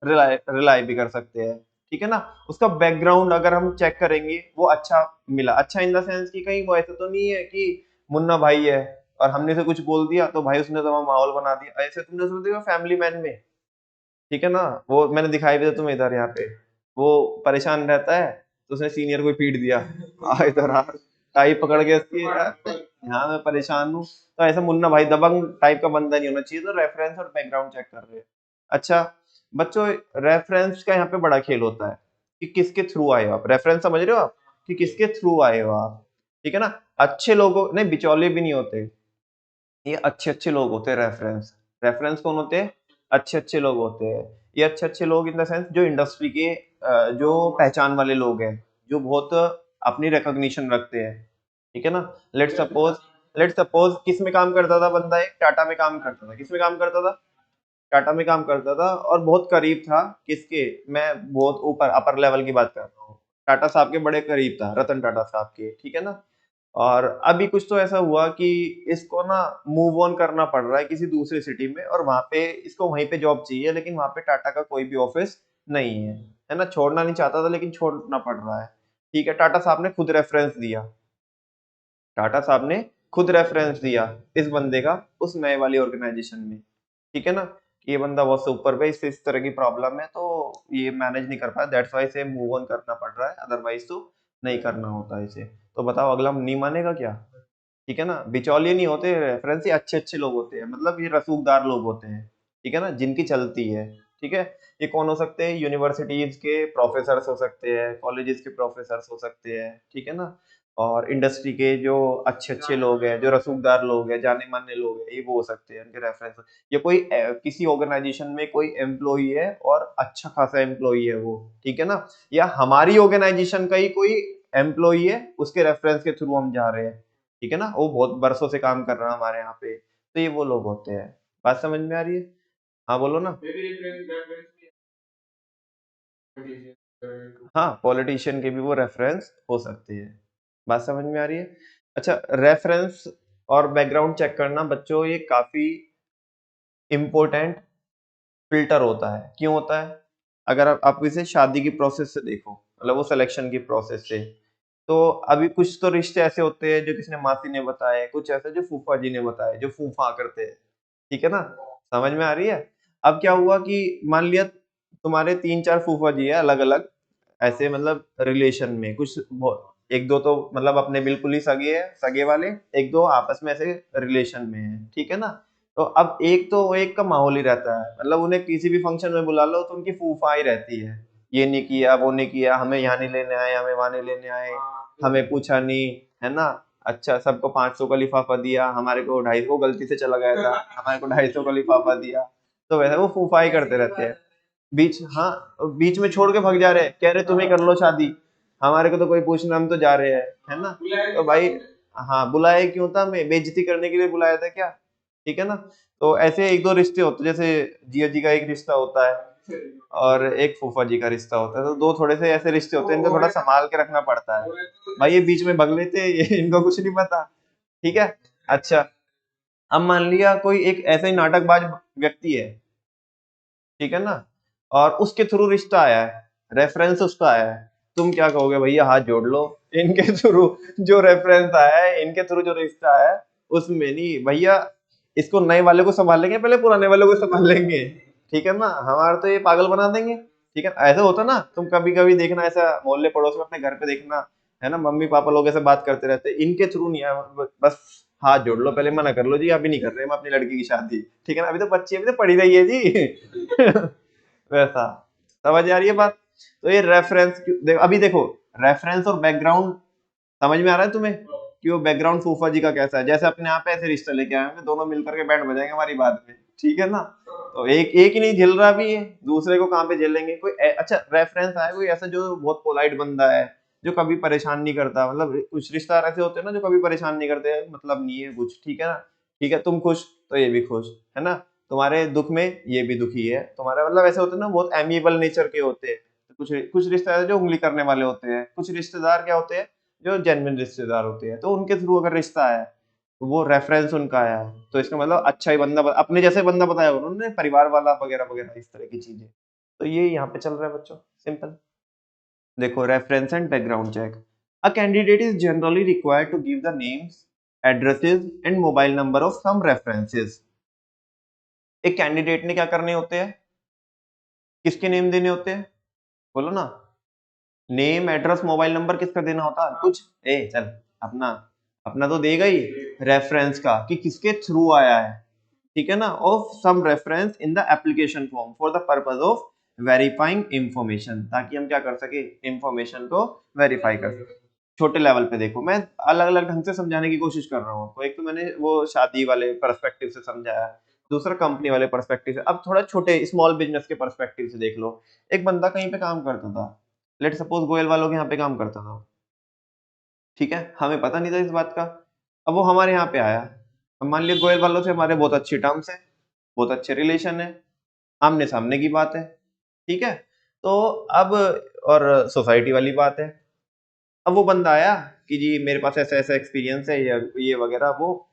रिलाई भी कर सकते हैं, ठीक है ना। उसका बैकग्राउंड अगर हम चेक करेंगे वो अच्छा मिला, अच्छा इन द सेंस कि कहीं वो ऐसा तो नहीं है कि मुन्ना भाई है और हमने से कुछ बोल दिया तो भाई उसने तो वहां माहौल बना दिया, ऐसे तुमने सुन दिया फैमिली मैन में, ठीक है ना। वो मैंने दिखाई भी था तुम्हें इधर यहाँ पे, वो परेशान रहता है तो उसने सीनियर को पीट दिया, आ इधर आ, टाइप पकड़ के इसकी यहाँ मैं परेशान हूँ। तो ऐसा मुन्ना भाई दबंग टाइप का बंदा नहीं होना चाहिए, तो रेफरेंस और बैकग्राउंड चेक कर रहे हैं। अच्छा बच्चों, रेफरेंस का यहाँ पे बड़ा खेल होता है कि किसके थ्रू आए हो आप। रेफरेंस समझ रहे हो आप कि किसके थ्रू आए हो आप, ठीक है ना। अच्छे लोगों नहीं, बिचौलिए भी नहीं होते, ये अच्छे अच्छे लोग होते हैं। रेफरेंस रेफरेंस कौन होते हैं? अच्छे अच्छे लोग होते हैं। ये अच्छे अच्छे लोग इन द सेंस जो इंडस्ट्री के जो पहचान वाले लोग हैं, जो बहुत अपनी रिकॉग्निशन रखते हैं, ठीक है ना। लेट सपोज किस में काम करता था बंदा, एक टाटा में काम करता था। किस में काम करता था? टाटा में काम करता था, और बहुत करीब था किसके, मैं बहुत ऊपर अपर लेवल की बात कर रहा हूँ, टाटा साहब के बड़े करीब था, रतन टाटा साहब के, ठीक है ना। और अभी कुछ तो ऐसा हुआ कि इसको ना मूव ऑन करना पड़ रहा है किसी दूसरी सिटी में, और वहां पे इसको वहीं पे जॉब चाहिए, लेकिन वहां पे टाटा का कोई भी ऑफिस नहीं है ना। छोड़ना नहीं चाहता था लेकिन छोड़ना पड़ रहा है, ठीक है। टाटा साहब ने खुद रेफरेंस दिया, टाटा साहब ने खुद रेफरेंस दिया इस बंदे का उस नए वाली ऑर्गेनाइजेशन में, ठीक है ना। कि ये बंदा बहुत से ऊपर पे, इससे इस तरह की प्रॉब्लम है, तो ये मैनेज नहीं कर पाया, दैट्स वाई इसे मूव ऑन करना पड़ रहा है, अदरवाइज तो नहीं करना होता इसे। तो बताओ अगला नहीं मानेगा क्या? ठीक है ना। बिचौलिए नहीं होते, रेफरेंस ही अच्छे अच्छे लोग होते हैं, मतलब ये रसूखदार लोग होते हैं, ठीक है ना, जिनकी चलती है, ठीक है। ये कौन हो सकते हैं? यूनिवर्सिटीज के प्रोफेसर हो सकते हैं, कॉलेजेस के प्रोफेसर हो सकते हैं, ठीक है ना। और इंडस्ट्री के जो अच्छे अच्छे लोग हैं, जो रसूखदार लोग हैं, जाने माने लोग हैं, ये वो हो सकते हैं उनके रेफरेंस। ये कोई किसी ऑर्गेनाइजेशन में कोई एम्प्लॉई है और अच्छा खासा एम्प्लॉई है वो, ठीक है ना, या हमारी ऑर्गेनाइजेशन का ही कोई एम्प्लॉई है, उसके रेफरेंस के थ्रू हम जा रहे हैं, ठीक है ना, वो बहुत बरसों से काम कर रहा है हमारे यहाँ पे, तो ये वो लोग होते हैं। बात समझ में आ रही है? हाँ बोलो ना। हाँ, पॉलिटिशियन के भी वो रेफरेंस हो सकते हैं। बात समझ में आ रही है? अच्छा, रेफरेंस और बैकग्राउंड चेक करना बच्चों, ये काफी इम्पोर्टेंट फिल्टर होता है। क्यों होता है? अगर आप इसे शादी की प्रोसेस से देखो, मतलब वो सिलेक्शन की प्रोसेस से, तो अभी कुछ तो रिश्ते ऐसे होते हैं जो किसी ने मासी ने बताए, कुछ ऐसे जो फूफा जी ने बताए, जो फूफा करते हैं, ठीक है ना। समझ में आ रही है? अब क्या हुआ कि मान लिया तुम्हारे तीन चार फूफा जी है अलग अलग, ऐसे मतलब रिलेशन में, कुछ एक दो तो मतलब अपने बिल्कुल ही सगे है, सगे वाले, एक दो आपस में ऐसे रिलेशन में है, ठीक है ना। तो अब एक तो एक का माहौल ही रहता है, मतलब उन्हें किसी भी फंक्शन में बुला लो तो उनकी फूफा ही रहती है, ये नहीं किया वो नहीं किया, हमें यहाँ नहीं लेने आए, हमें वहां नहीं लेने आए, हमें पूछा नहीं, है ना। अच्छा, सबको 500 का लिफाफा दिया, हमारे को 250 गलती से चला गया था, हमारे को 250 का लिफाफा दिया। तो वैसे वो फूफा ही करते रहते हैं। हाँ, बीच में छोड़ के भाग जा रहे हैं, कह रहे तुम ही कर लो शादी, हमारे को तो कोई पूछना, हम तो जा रहे हैं, है ना। तो भाई, हाँ, बुलाया क्यों था? हमें बेइज्जती करने के लिए बुलाया था क्या? ठीक है ना। तो ऐसे एक दो रिश्ते होते हैं, जैसे जिया जी का एक रिश्ता होता है और एक फूफा जी का रिश्ता होता है, तो दो थोड़े से ऐसे रिश्ते होते हैं, इनको थोड़ा संभाल के रखना पड़ता है। भाई ये बीच में भग लेते हैं, ये इनको कुछ नहीं पता, ठीक है। अच्छा, अब मान लिया कोई एक ऐसा ही नाटकबाज व्यक्ति है, ठीक है ना, और उसके थ्रू रिश्ता आया है, रेफरेंस उसका आया है, तुम क्या कहोगे? भैया हाथ जोड़ लो, इनके थ्रू जो रेफरेंस आया है, इनके थ्रू जो रिश्ता आया है, उसमें नहीं भैया, इसको नए वाले को संभालेंगे, पहले पुराने वाले को संभालेंगे, ठीक है ना, हमारा तो ये पागल बना देंगे, ठीक है। ऐसा होता ना, तुम कभी कभी देखना, ऐसा मोहल्ले पड़ोस में अपने घर पे देखना, है ना, मम्मी पापा लोग ऐसे बात करते रहते हैं, इनके थ्रू नहीं आया, बस हाथ जोड़ लो, पहले मना कर लो जी, अभी नहीं कर रहे हम अपनी लड़की की शादी, ठीक है ना, अभी तो बच्ची अभी तो पढ़ी रही है जी। वैसा, समझ आ रही है बात? तो ये रेफरेंस, अभी देखो, रेफरेंस और बैकग्राउंड समझ में आ रहा है तुम्हें कि वो बैकग्राउंड फूफा जी का कैसा है, जैसे अपने यहाँ पे ऐसे रिश्ता लेके आए होंगे, दोनों मिलकर के बैंड बजाएंगे हमारी बात में, ठीक है ना। तो एक एक ही नहीं झेल रहा भी है, दूसरे को कहाँ पे झेलेंगे? कोई अच्छा रेफरेंस आया कोई ऐसा जो बहुत पोलाइट बंदा है, जो कभी परेशान नहीं करता, मतलब कुछ रिश्तेदार ऐसे होते हैं ना जो कभी परेशान नहीं करते, मतलब नहीं है कुछ, ठीक है ना, ठीक है, तुम खुश तो ये भी खुश, है ना, तुम्हारे दुख में ये भी दुखी है तुम्हारा, मतलब ऐसे होते हैं ना, बहुत एमिएबल नेचर के होते हैं। कुछ कुछ रिश्तेदार जो उंगली करने वाले होते हैं, कुछ रिश्तेदार क्या होते हैं जो जेन्युइन रिश्तेदार होते हैं, तो उनके थ्रू अगर रिश्ता आया है, तो वो रेफरेंस उनका आया है, तो इसका मतलब अच्छा ही बंदा, अपने जैसे बंदा बताया उन्होंने, परिवार वाला वगैरह वगैरह, इस तरह की चीजें। तो ये यहाँ पे चल रहा है बच्चों, सिंपल। देखो, reference and background check. A candidate is generally required to give the names, addresses and mobile number of some references. एक कैंडिडेट ने क्या करने होते हैं? किसके नेम देने होते हैं? बोलो ना। नेम, एड्रेस, मोबाइल नंबर किसका देना होता है? कुछ, ए चल, अपना अपना तो देगा ही, रेफरेंस का कि किसके थ्रू आया है, ठीक है ना, of some reference in the application form for the purpose of verifying information, ताकि हम क्या कर सके, इंफॉर्मेशन को वेरीफाई कर सके। छोटे लेवल पे देखो, मैं अलग अलग ढंग से समझाने की कोशिश कर रहा हूँ आपको। एक तो मैंने वो शादी वाले पर्सपेक्टिव से समझाया, दूसरा कंपनी वाले पर्सपेक्टिव से। अब थोड़ा छोटे स्मॉल बिजनेस के पर्सपेक्टिव से देख लो। एक बंदा कहीं पे काम करता था, लेट सपोज गोयल वालों के यहाँ पे काम करता था, ठीक है, हमें पता नहीं था इस बात का। अब वो हमारे यहाँ पे आया, अब मान लिया गोयल वालों से हमारे बहुत अच्छी टर्म्स है, बहुत अच्छे रिलेशन है, आमने सामने की बात है, ठीक है। तो अब और सोसाइटी वाली बात है। अब वो बंदा आया कि जी मेरे पास ऐसा ऐसा एक्सपीरियंस है, ये वगैरह वो,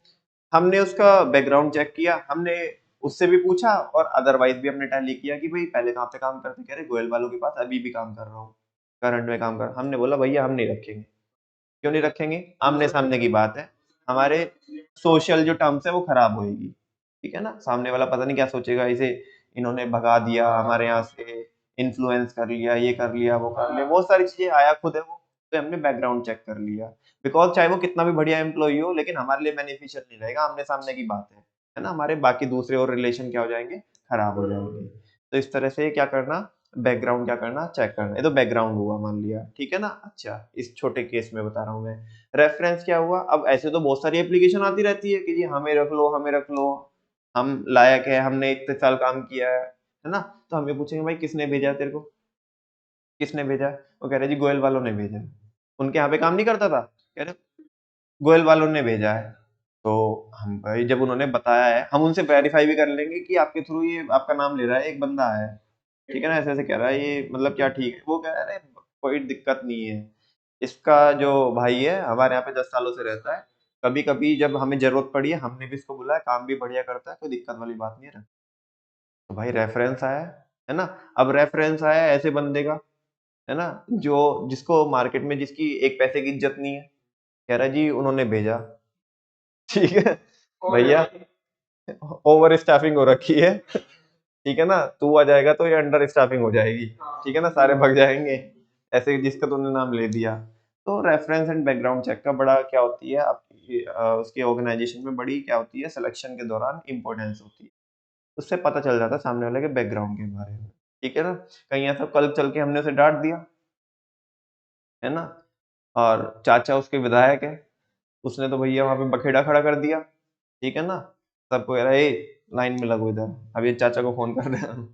हमने उसका बैकग्राउंड चेक किया, हमने उससे भी पूछा और अदरवाइज भी हमने टैली किया कि भाई पहले कहाँ पे काम करते, कह रहे गोयल वालों के पास अभी भी काम कर रहा हूँ, करंट में काम कर। हमने बोला भैया हम नहीं रखेंगे। क्यों नहीं रखेंगे, आमने सामने की बात है, हमारे सोशल जो टर्म्स है वो खराब होएगी, ठीक है ना। सामने वाला पता नहीं क्या सोचेगा, इसे इन्होंने भगा दिया हमारे यहाँ से, इन्फ्लुएंस कर लिया, ये कर लिया, वो कर लिया, बहुत सारी चीजें आया खुद है वो। तो हमने बैकग्राउंड चेक कर लिया, बिकॉज चाहे वो कितना भी बढ़िया एम्प्लॉय हो, लेकिन हमारे लिए बेनिफिशियल नहीं रहेगा, आमने सामने की बात है ना। हमारे बाकी दूसरे और रिलेशन क्या हो जाएंगे, खराब हो जाएंगे। तो इस तरह से क्या करना, बैकग्राउंड क्या करना, चेक करना। ये तो बैकग्राउंड हुआ मान लिया, ठीक है ना। अच्छा, इस छोटे केस में बता रहा हूँ मैं। रेफरेंस क्या हुआ, अब ऐसे तो बहुत सारी एप्लीकेशन आती रहती है कि जी हमें रख लो, हमें रख लो, हम लायक है, हमने इतने साल काम किया है ना। तो हम ये पूछेंगे भाई किसने भेजा है तेरे को, किसने भेजा है। वो कह रहे जी गोयल वालों ने भेजा है। उनके यहाँ पे काम नहीं करता था, कह रहे गोयल वालों ने भेजा है। तो हम भाई जब उन्होंने बताया है, हम उनसे वेरीफाई भी कर लेंगे कि आपके थ्रू ये आपका नाम ले रहा है, एक बंदा है, ठीक है ना, ऐसे ऐसे कह रहा है, ये मतलब क्या ठीक है। वो कह रहे कोई दिक्कत नहीं है, इसका जो भाई है हमारे यहाँ पे 10 सालों से रहता है, कभी कभी जब हमें जरूरत पड़ी है हमने भी इसको बुलाया, काम भी बढ़िया करता है, कोई दिक्कत वाली बात नहीं है। तो भाई रेफरेंस आया है ना। अब रेफरेंस आया ऐसे बंदे का, है ना, जो जिसको मार्केट में जिसकी एक पैसे की इज्जत नहीं है, कह रहा है जी उन्होंने भेजा, ठीक है भैया, ओवर स्टाफिंग हो रखी है, ठीक है ना, तू आ जाएगा तो ये अंडर स्टाफिंग हो जाएगी, ठीक है ना, सारे भग जाएंगे ऐसे जिसका तूने नाम ले दिया। तो रेफरेंस एंड बैकग्राउंड चेक का बड़ा क्या होती है आपकी उसकी ऑर्गेनाइजेशन में बड़ी क्या होती है, सिलेक्शन के दौरान इंपॉर्टेंस होती है। उससे पता चल जाता है सामने वाले के बैकग्राउंड के बारे में, ठीक है ना। कहीं ऐसा कल चल के हमने उसे डांट दिया, है ना, और चाचा उसके विधायक है, उसने तो भैया वहां पे बखेड़ा खड़ा कर दिया, ठीक है ना। सबको कह रहा है "ए, लाइन में लगो इधर, अब ये चाचा को फोन कर रहे हैं हम।"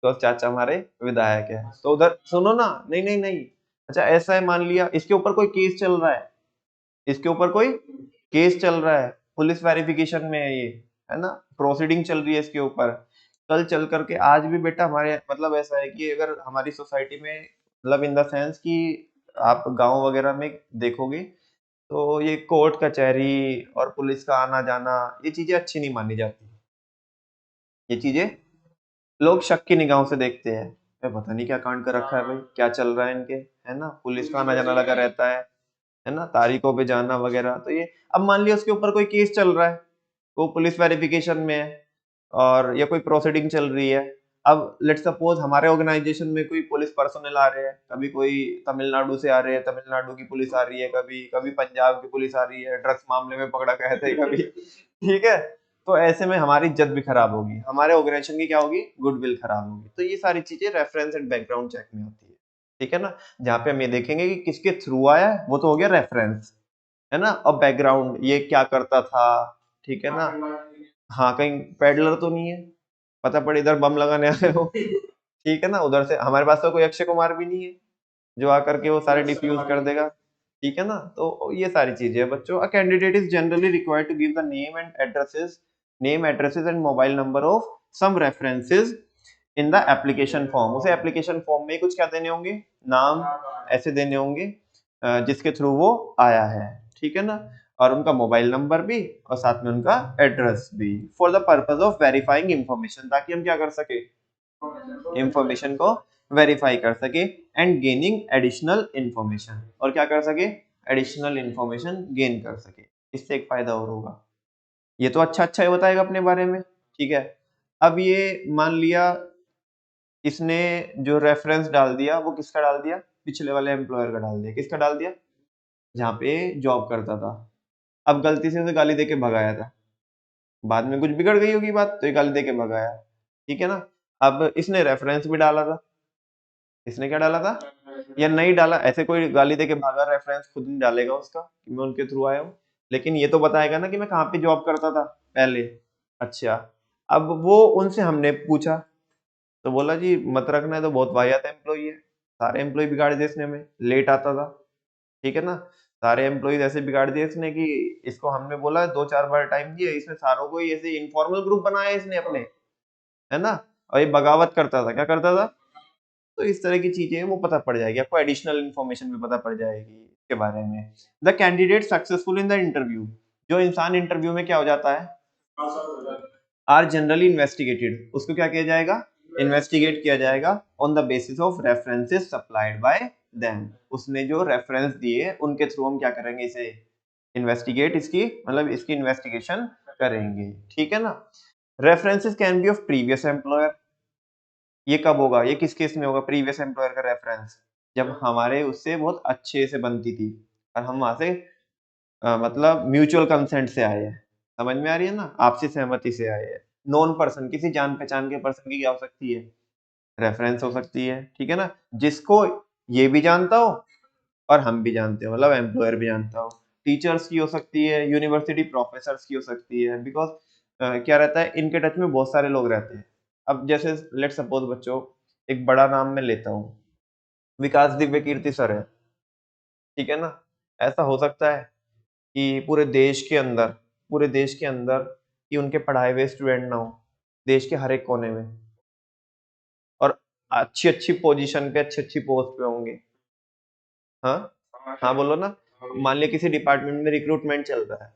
तो चाचा हमारे विधायक है, तो उधर सुनो ना, नहीं नहीं नहीं, अच्छा ऐसा है, मान लिया इसके ऊपर कोई केस चल रहा है, इसके ऊपर कोई केस चल रहा है, पुलिस वेरिफिकेशन में है ये, है ना, प्रोसीडिंग चल रही है इसके ऊपर। कल चल करके आज भी बेटा हमारे मतलब ऐसा है कि अगर हमारी सोसाइटी में, मतलब इन द सेंस कि आप गांव वगैरह में देखोगे, तो ये कोर्ट कचहरी और पुलिस का आना जाना, ये चीजें अच्छी नहीं मानी जाती। ये चीजें लोग शक की निगाहों से देखते हैं, पता नहीं क्या कांड कर रखा है भाई, क्या चल रहा है इनके, है ना, पुलिस का आना जाना लगा रहता है ना, तारीखों पे जाना वगैरह। तो ये अब मान लिया उसके ऊपर कोई केस चल रहा है, वो पुलिस वेरिफिकेशन में है, और या कोई प्रोसीडिंग चल रही है। अब लेट सपोज हमारे ऑर्गेनाइजेशन में कोई पुलिस पर्सनल आ रहे हैं, कभी कोई तमिलनाडु से आ रहे हैं, तमिलनाडु की पुलिस आ रही है, कभी कभी पंजाब की पुलिस आ रही है, ड्रग्स मामले में पकड़ा गए थे कभी, ठीक है। तो ऐसे में हमारी इज्जत भी खराब होगी, हमारे ऑर्गेनाइजेशन की क्या होगी, गुडविल खराब होगी। तो ये सारी चीजें रेफरेंस एंड बैकग्राउंड चेक में होती है, ठीक है ना। जहाँ पे हम ये देखेंगे कि किसके थ्रू आया है, वो तो हो गया रेफरेंस, है ना। और बैकग्राउंड ये क्या करता था, ठीक है ना, हाँ कहीं पेडलर तो नहीं है, पता पड़े इधर बम लगाने आए हो, ठीक है ना। उधर से हमारे पास तो कोई अक्षय कुमार भी नहीं है जो आकर के वो सारे डिफ्यूज कर देगा, ठीक है ना। तो ये सारी चीजें हैं बच्चों। A candidate is generally required to give the name addresses and mobile number of some references in the application form. उसे एप्लीकेशन फॉर्म में कुछ क्या देने होंगे, नाम ऐसे देने होंगे जिसके थ्रू वो आया है, ठीक है ना, और उनका मोबाइल नंबर भी, और साथ में उनका एड्रेस भी, for the purpose of verifying information, ताकि हम क्या कर सके, इंफॉर्मेशन को वेरीफाई कर सके, एंड गेनिंग एडिशनल इंफॉर्मेशन, और क्या कर सके, एडिशनल इंफॉर्मेशन गेन कर सके। इससे एक फायदा और होगा। ये तो अच्छा अच्छा ही बताएगा अपने बारे में, ठीक है। अब ये मान लिया इसने जो रेफरेंस डाल दिया वो किसका डाल दिया, पिछले वाले एम्प्लॉयर का डाल दिया, किसका डाल दिया, जहाँ पे जॉब करता था। अब गलती से उसे गाली देके भगाया था, बाद में कुछ बिगड़ गई होगी बात, तो ये गाली देके भगाया, ठीक है ना। अब इसने रेफरेंस भी डाला था, इसने क्या डाला था या नहीं डाला, ऐसे कोई गाली देके भागा रेफरेंस खुद नहीं डालेगा उसका कि मैं उनके थ्रू आया हूँ, लेकिन ये तो बताएगा ना कि मैं कहाँ पे जॉब करता था पहले। अच्छा, अब वो उनसे हमने पूछा, तो बोला जी मत रखना है, तो बहुत वाहियात एम्प्लॉई है, सारे एम्प्लॉय बिगाड़ दिए इसने, में लेट आता था, ठीक है ना। सारे एम्प्लॉइज ऐसे बिगाड़ दिए इसने कि इसको हमने बोला 2-4 बार टाइम दिया, इसने सारों को ही ऐसे इनफॉर्मल ग्रुप बनाया इसने अपने, है ना। और ये बगावत करता था, क्या करता था। तो इस तरह की चीजें वो पता पड़ जाएगी आपको, एडिशनल इन्फॉर्मेशन भी पता पड़ जाएगी इसके बारे में। The candidate successful in the interview, जो इंसान इंटरव्यू में क्या हो जाता है, आर जनरली इन्वेस्टिगेटेड, उसको क्या किया जाएगा, इन्वेस्टिगेट किया जाएगा on the basis of references supplied by them, उसने जो रेफरेंस दिए उनके थ्रू हम क्या करेंगे, इसे इन्वेस्टिगेट, इसकी मतलब इसकी इन्वेस्टिगेशन करेंगे, ठीक है ना। References can be of previous employer, ये कब होगा, ये किस केस में होगा प्रीवियस एम्प्लॉयर का रेफरेंस, जब हमारे उससे बहुत अच्छे से बनती थी और हम वहां से मतलब म्यूचुअल कंसेंट से आए हैं, समझ में आ रही है ना, आपसी सहमति से आए हैं। नॉन पर्सन, किसी जान पहचान के पर्सन की क्या हो सकती है, रेफरेंस हो सकती है, ठीक है ना, जिसको ये भी जानता हो और हम भी जानते हो, मतलब एम्प्लॉयर भी जानता हो। टीचर्स की हो सकती है, यूनिवर्सिटी प्रोफेसर्स की हो सकती है, बिकॉज क्या रहता है, इनके टच में बहुत सारे लोग रहते हैं। अब जैसे लेट सपोज बच्चों, एक बड़ा नाम मैं लेता हूँ, विकास दिव्य कीर्ति सर है, ठीक है ना। ऐसा हो सकता है कि पूरे देश के अंदर कि उनके पढ़ाए हुए स्टूडेंट ना हो, देश के हर एक कोने में, और अच्छी अच्छी पोजीशन पे, अच्छी अच्छी पोस्ट पे होंगे। हाँ, हाँ बोलो ना। मान लिया किसी डिपार्टमेंट में रिक्रूटमेंट चल रहा है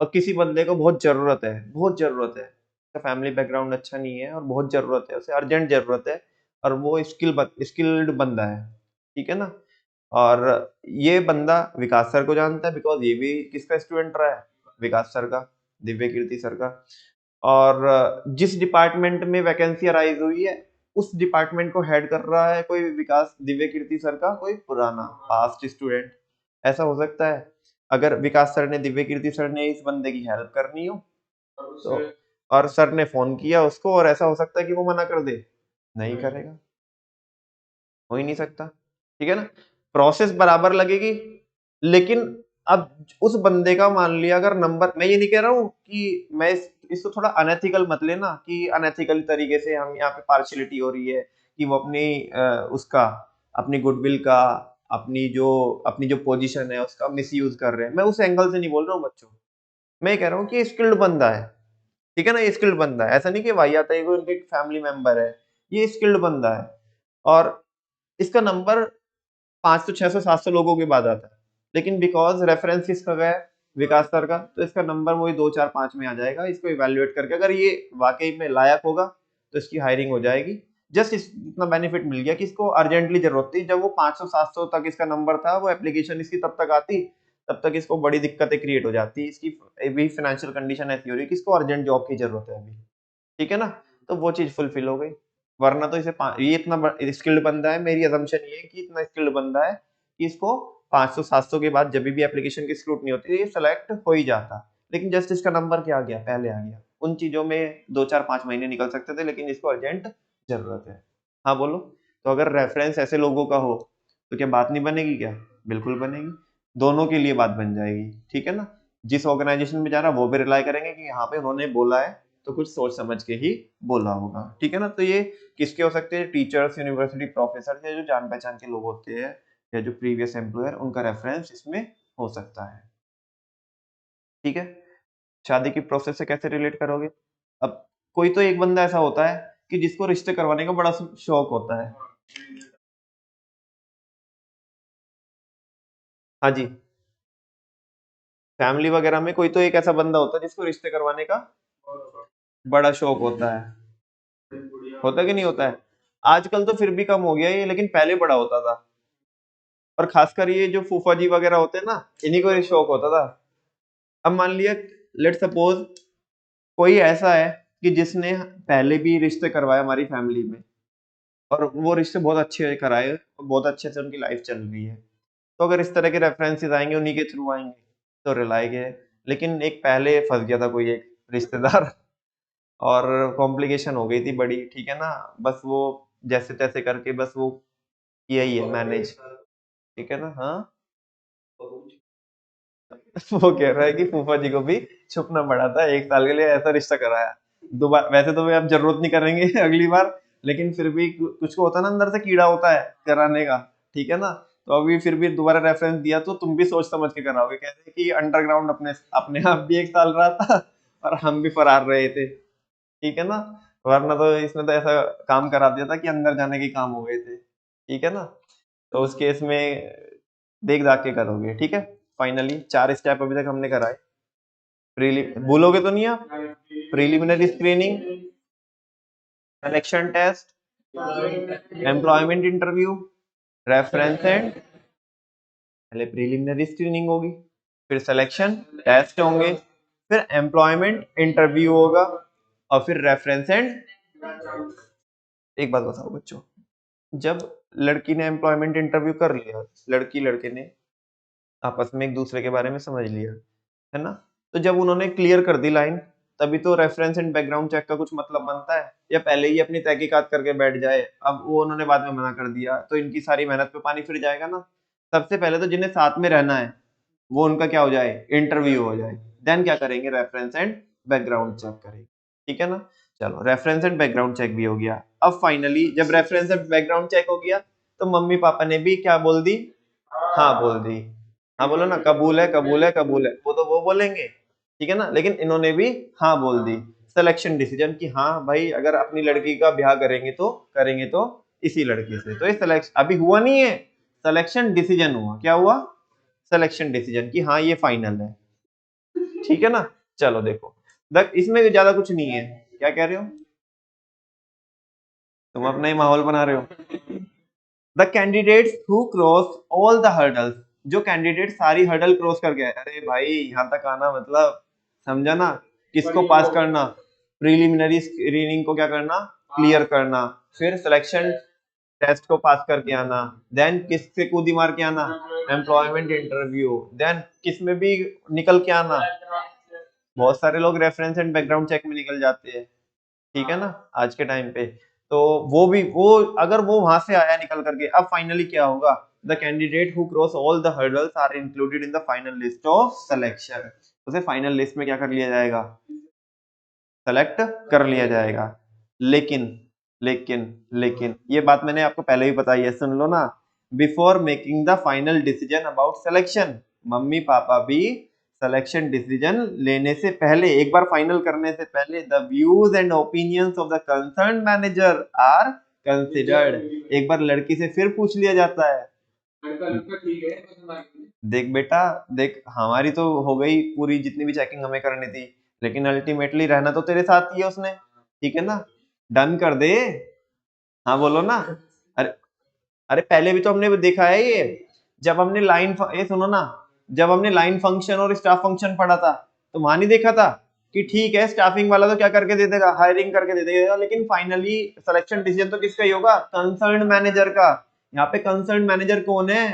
और किसी बंदे को बहुत जरूरत है, बहुत जरूरत है, उसका फैमिली बैकग्राउंड अच्छा नहीं है और बहुत जरूरत है, उसे अर्जेंट जरूरत है, और वो स्किल्ड बंदा है, ठीक है ना। और ये बंदा विकास सर को जानता है, बिकॉज ये भी किसका स्टूडेंट रहा है, विकास सर का, दिव्य कीर्ति सर का। और जिस डिपार्टमेंट में वैकेंसी अराइज हुई है, उस डिपार्टमेंट को हेड कर रहा है कोई विकास दिव्य कीर्ति सर का कोई पुराना पास्ट स्टूडेंट, ऐसा हो सकता है। अगर विकास सर ने, दिव्य कीर्ति सर ने इस बंदे की हेल्प करनी हो, तो और सर ने फोन किया उसको, और ऐसा हो सकता है कि वो मना कर दे, नहीं करेगा, हो ही नहीं सकता, ठीक है ना। प्रोसेस बराबर लगेगी, लेकिन अब उस बंदे का मान लिया अगर नंबर, मैं ये नहीं कह रहा हूँ कि मैं इसको थोड़ा अनएथिकल मत लेना कि अनएथिकल तरीके से हम यहाँ पे पार्शियलिटी हो रही है कि वो अपनी उसका, अपनी गुडविल का, अपनी जो पोजीशन है उसका मिसयूज कर रहे हैं, मैं उस एंगल से नहीं बोल रहा हूँ बच्चों। मैं ये कह रहा हूँ कि स्किल्ड बंदा है, ठीक है ना, ये स्किल्ड बंदा है, ऐसा नहीं कि वाहियात है, कोई उनके फैमिली मेंबर है, ये स्किल्ड बंदा है। और इसका नंबर 500 600 700 लोगों के बाद आता है, लेकिन बिकॉज रेफरेंस किसका गया है, विकास सर का, तो इसका नंबर वही 2 4 5 में आ जाएगा। इसको इवेल्युएट करके अगर ये वाकई में लायक होगा तो इसकी हायरिंग हो जाएगी। जस्ट इतना बेनिफिट मिल गया कि इसको अर्जेंटली जरूरत थी, जब वो 500 700 तक इसका नंबर था, वो एप्लीकेशन इसकी तब तक आती, तब तक इसको बड़ी दिक्कतें क्रिएट हो जाती, इसकी भी फाइनेंशियल कंडीशन ऐसी हो रही है कि इसको अर्जेंट जॉब की जरूरत है अभी, ठीक है ना। तो वो चीज फुलफिल हो गई, वरना तो ये इतना स्किल्ड बंदा है, मेरी अजम्पशन ये है कि इतना स्किल्ड बंदा है कि इसको 500 700 के बाद जब भी एप्लीकेशन की स्क्रूटनी होती है ये सेलेक्ट हो ही जाता, लेकिन जस्ट इसका नंबर क्या आ गया, पहले आ गया। उन चीजों में 2 4 5 महीने निकल सकते थे, लेकिन इसको अर्जेंट जरूरत है। हाँ बोलो। तो अगर रेफरेंस ऐसे लोगों का हो तो क्या बात नहीं बनेगी क्या, बिल्कुल बनेगी, दोनों के लिए बात बन जाएगी, ठीक है ना। जिस ऑर्गेनाइजेशन में जा रहा है वो भी रिलाई करेंगे कि यहाँ पे उन्होंने बोला है तो कुछ सोच समझ के ही बोला होगा, ठीक है ना। तो ये किसके हो सकते हैं, टीचर्स, यूनिवर्सिटी प्रोफेसर, या जो जान पहचान के लोग होते हैं, या जो प्रीवियस एम्प्लॉयर, उनका रेफरेंस इसमें हो सकता है, ठीक है। शादी की प्रोसेस से कैसे रिलेट करोगे, अब कोई तो एक बंदा ऐसा होता है कि जिसको रिश्ते करवाने का बड़ा शौक होता है। हाँ जी, फैमिली वगैरह में कोई तो एक ऐसा बंदा होता है जिसको रिश्ते करवाने का बड़ा शौक होता है, होता है कि नहीं होता है। आजकल तो फिर भी कम हो गया ये, लेकिन पहले बड़ा होता था। और खासकर ये जो फूफा जी वगैरह होते हैं ना, इन्हीं को ये शौक होता था। अब मान लिया, लेट सपोज कोई ऐसा है कि जिसने पहले भी रिश्ते करवाए हमारी फैमिली में, और वो रिश्ते बहुत अच्छे कराए और बहुत अच्छे से उनकी लाइफ चल रही है, तो अगर इस तरह के रेफरेंसेस आएंगे उन्हीं के थ्रू आएंगे तो रिलाई के। लेकिन एक पहले फंस गया था कोई एक रिश्तेदार और कॉम्प्लिकेशन हो गई थी बड़ी, ठीक है ना। बस वो जैसे तैसे करके बस वो किया ही है मैनेज, ठीक है ना। हाँ वो कह रहा है कि फूफा जी को भी छुपना पड़ा था 1 साल के लिए, ऐसा रिश्ता कराया। दोबारा वैसे तो आप जरूरत नहीं करेंगे अगली बार, लेकिन फिर भी कुछ को होता है ना, अंदर से कीड़ा होता है कराने का, ठीक है ना। तो अभी फिर भी दोबारा रेफरेंस दिया तो तुम भी सोच समझ के कराओगे। कहते हैं कि अंडरग्राउंड अपने अपने आप भी 1 साल रहा था और हम भी फरार रहे थे, ठीक है ना। वरना तो इसने तो ऐसा काम करा दिया था कि अंदर जाने के काम हो गए थे, ठीक है ना। तो उस केस में देख दाख के करोगे, ठीक है। फाइनली 4 स्टेप अभी तक हमने कराए। भूलोगे तो नहीं आप? Preliminary screening, selection test, employment interview, reference and, पहले प्रीलिमिनरी स्क्रीनिंग होगी, फिर सिलेक्शन टेस्ट होंगे, फिर एम्प्लॉयमेंट इंटरव्यू होगा और फिर रेफरेंस एंड। एक बात बताओ बच्चों, जब लड़की ने एम्प्लॉयमेंट इंटरव्यू कर लिया, लड़की लड़के ने आपस में एक दूसरे के बारे में समझ लिया, है ना, तो जब उन्होंने क्लियर कर दी लाइन, तभी तो रेफरेंस एंड बैकग्राउंड चेक का कुछ मतलब बनता है, या पहले ही अपनी तहकीकात करके बैठ जाए। अब वो उन्होंने बाद में मना कर दिया तो इनकी सारी मेहनत पे पानी फिर जाएगा ना। सबसे पहले तो जिन्हें साथ में रहना है वो उनका क्या हो जाए, इंटरव्यू हो जाए, देन क्या करेंगे, रेफरेंस एंड बैकग्राउंड चेक करेंगे, ठीक है ना। चलो रेफरेंस एंड बैकग्राउंड चेक भी हो गया। अब फाइनली जब रेफरेंस एंड बैकग्राउंड चेक हो गया तो मम्मी पापा ने भी क्या बोल दी, हाँ बोल दी। हाँ बोलो ना, कबूल है कबूल है कबूल है, वो तो वो बोलेंगे, ठीक है ना। लेकिन इन्होंने भी हाँ बोल दी। सिलेक्शन डिसीजन कि हाँ भाई अगर अपनी लड़की का ब्याह करेंगे तो इसी लड़की से। तो ये सिलेक्शन अभी हुआ नहीं है, सिलेक्शन डिसीजन हुआ। क्या हुआ, सिलेक्शन डिसीजन कि हाँ ये फाइनल है, ठीक है ना। चलो देखो, इसमें ज्यादा कुछ नहीं है। क्या कह रहे हो तुम, अपना ही माहौल बना रहे हो। The candidates who cross all the hurdles, जो कैंडिडेट सारी हर्डल क्रॉस कर गए। अरे भाई यहाँ तक आना मतलब समझा ना, किसको पास करना, प्रीलिमिनरी स्क्रीनिंग को क्या करना, क्लियर करना, फिर सिलेक्शन टेस्ट को पास करके आना, देन किससे कूदी मार के आना, एम्प्लॉयमेंट इंटरव्यू, देन किस में भी निकल के आना। बहुत सारे लोग रेफरेंस एंड बैकग्राउंड चेक में निकल जाते हैं, ठीक है ना, आज के टाइम पे। तो वो अगर वो वहां से आया निकल करके, अब फाइनली क्या होगा, the candidate who cross all the hurdles are included in the final list of selection. उसे फाइनल लिस्ट में क्या कर लिया जाएगा, सेलेक्ट कर लिया जाएगा। लेकिन लेकिन लेकिन ये बात मैंने आपको पहले ही बताई है, सुन लो ना। Before making the final decision about selection, mummy papa भी सिलेक्शन डिसीजन लेने से पहले, एक बार फाइनल करने से पहले, the views and opinions of the concern manager are considered. एक बार लड़की से फिर पूछ लिया जाता है, देख बेटा देख, हमारी तो हो गई पूरी जितनी भी चेकिंग हमें करनी थी, लेकिन अल्टीमेटली रहना तो तेरे साथ ही है उसने, ठीक है ना, डन कर दे। हाँ बोलो ना। अरे अरे पहले भी तो हमने देखा है ये, जब हमने ये सुनो ना, जब हमने लाइन फंक्शन और स्टाफ फंक्शन पढ़ा था तो वहां नहीं देखा था कि ठीक है स्टाफिंग वाला तो क्या करके दे देगा, हायरिंग करके दे देगा, लेकिन फाइनली सिलेक्शन डिसीजन तो किसका ही होगा, कंसर्न मैनेजर का। यहाँ पे कंसर्न मैनेजर कौन है,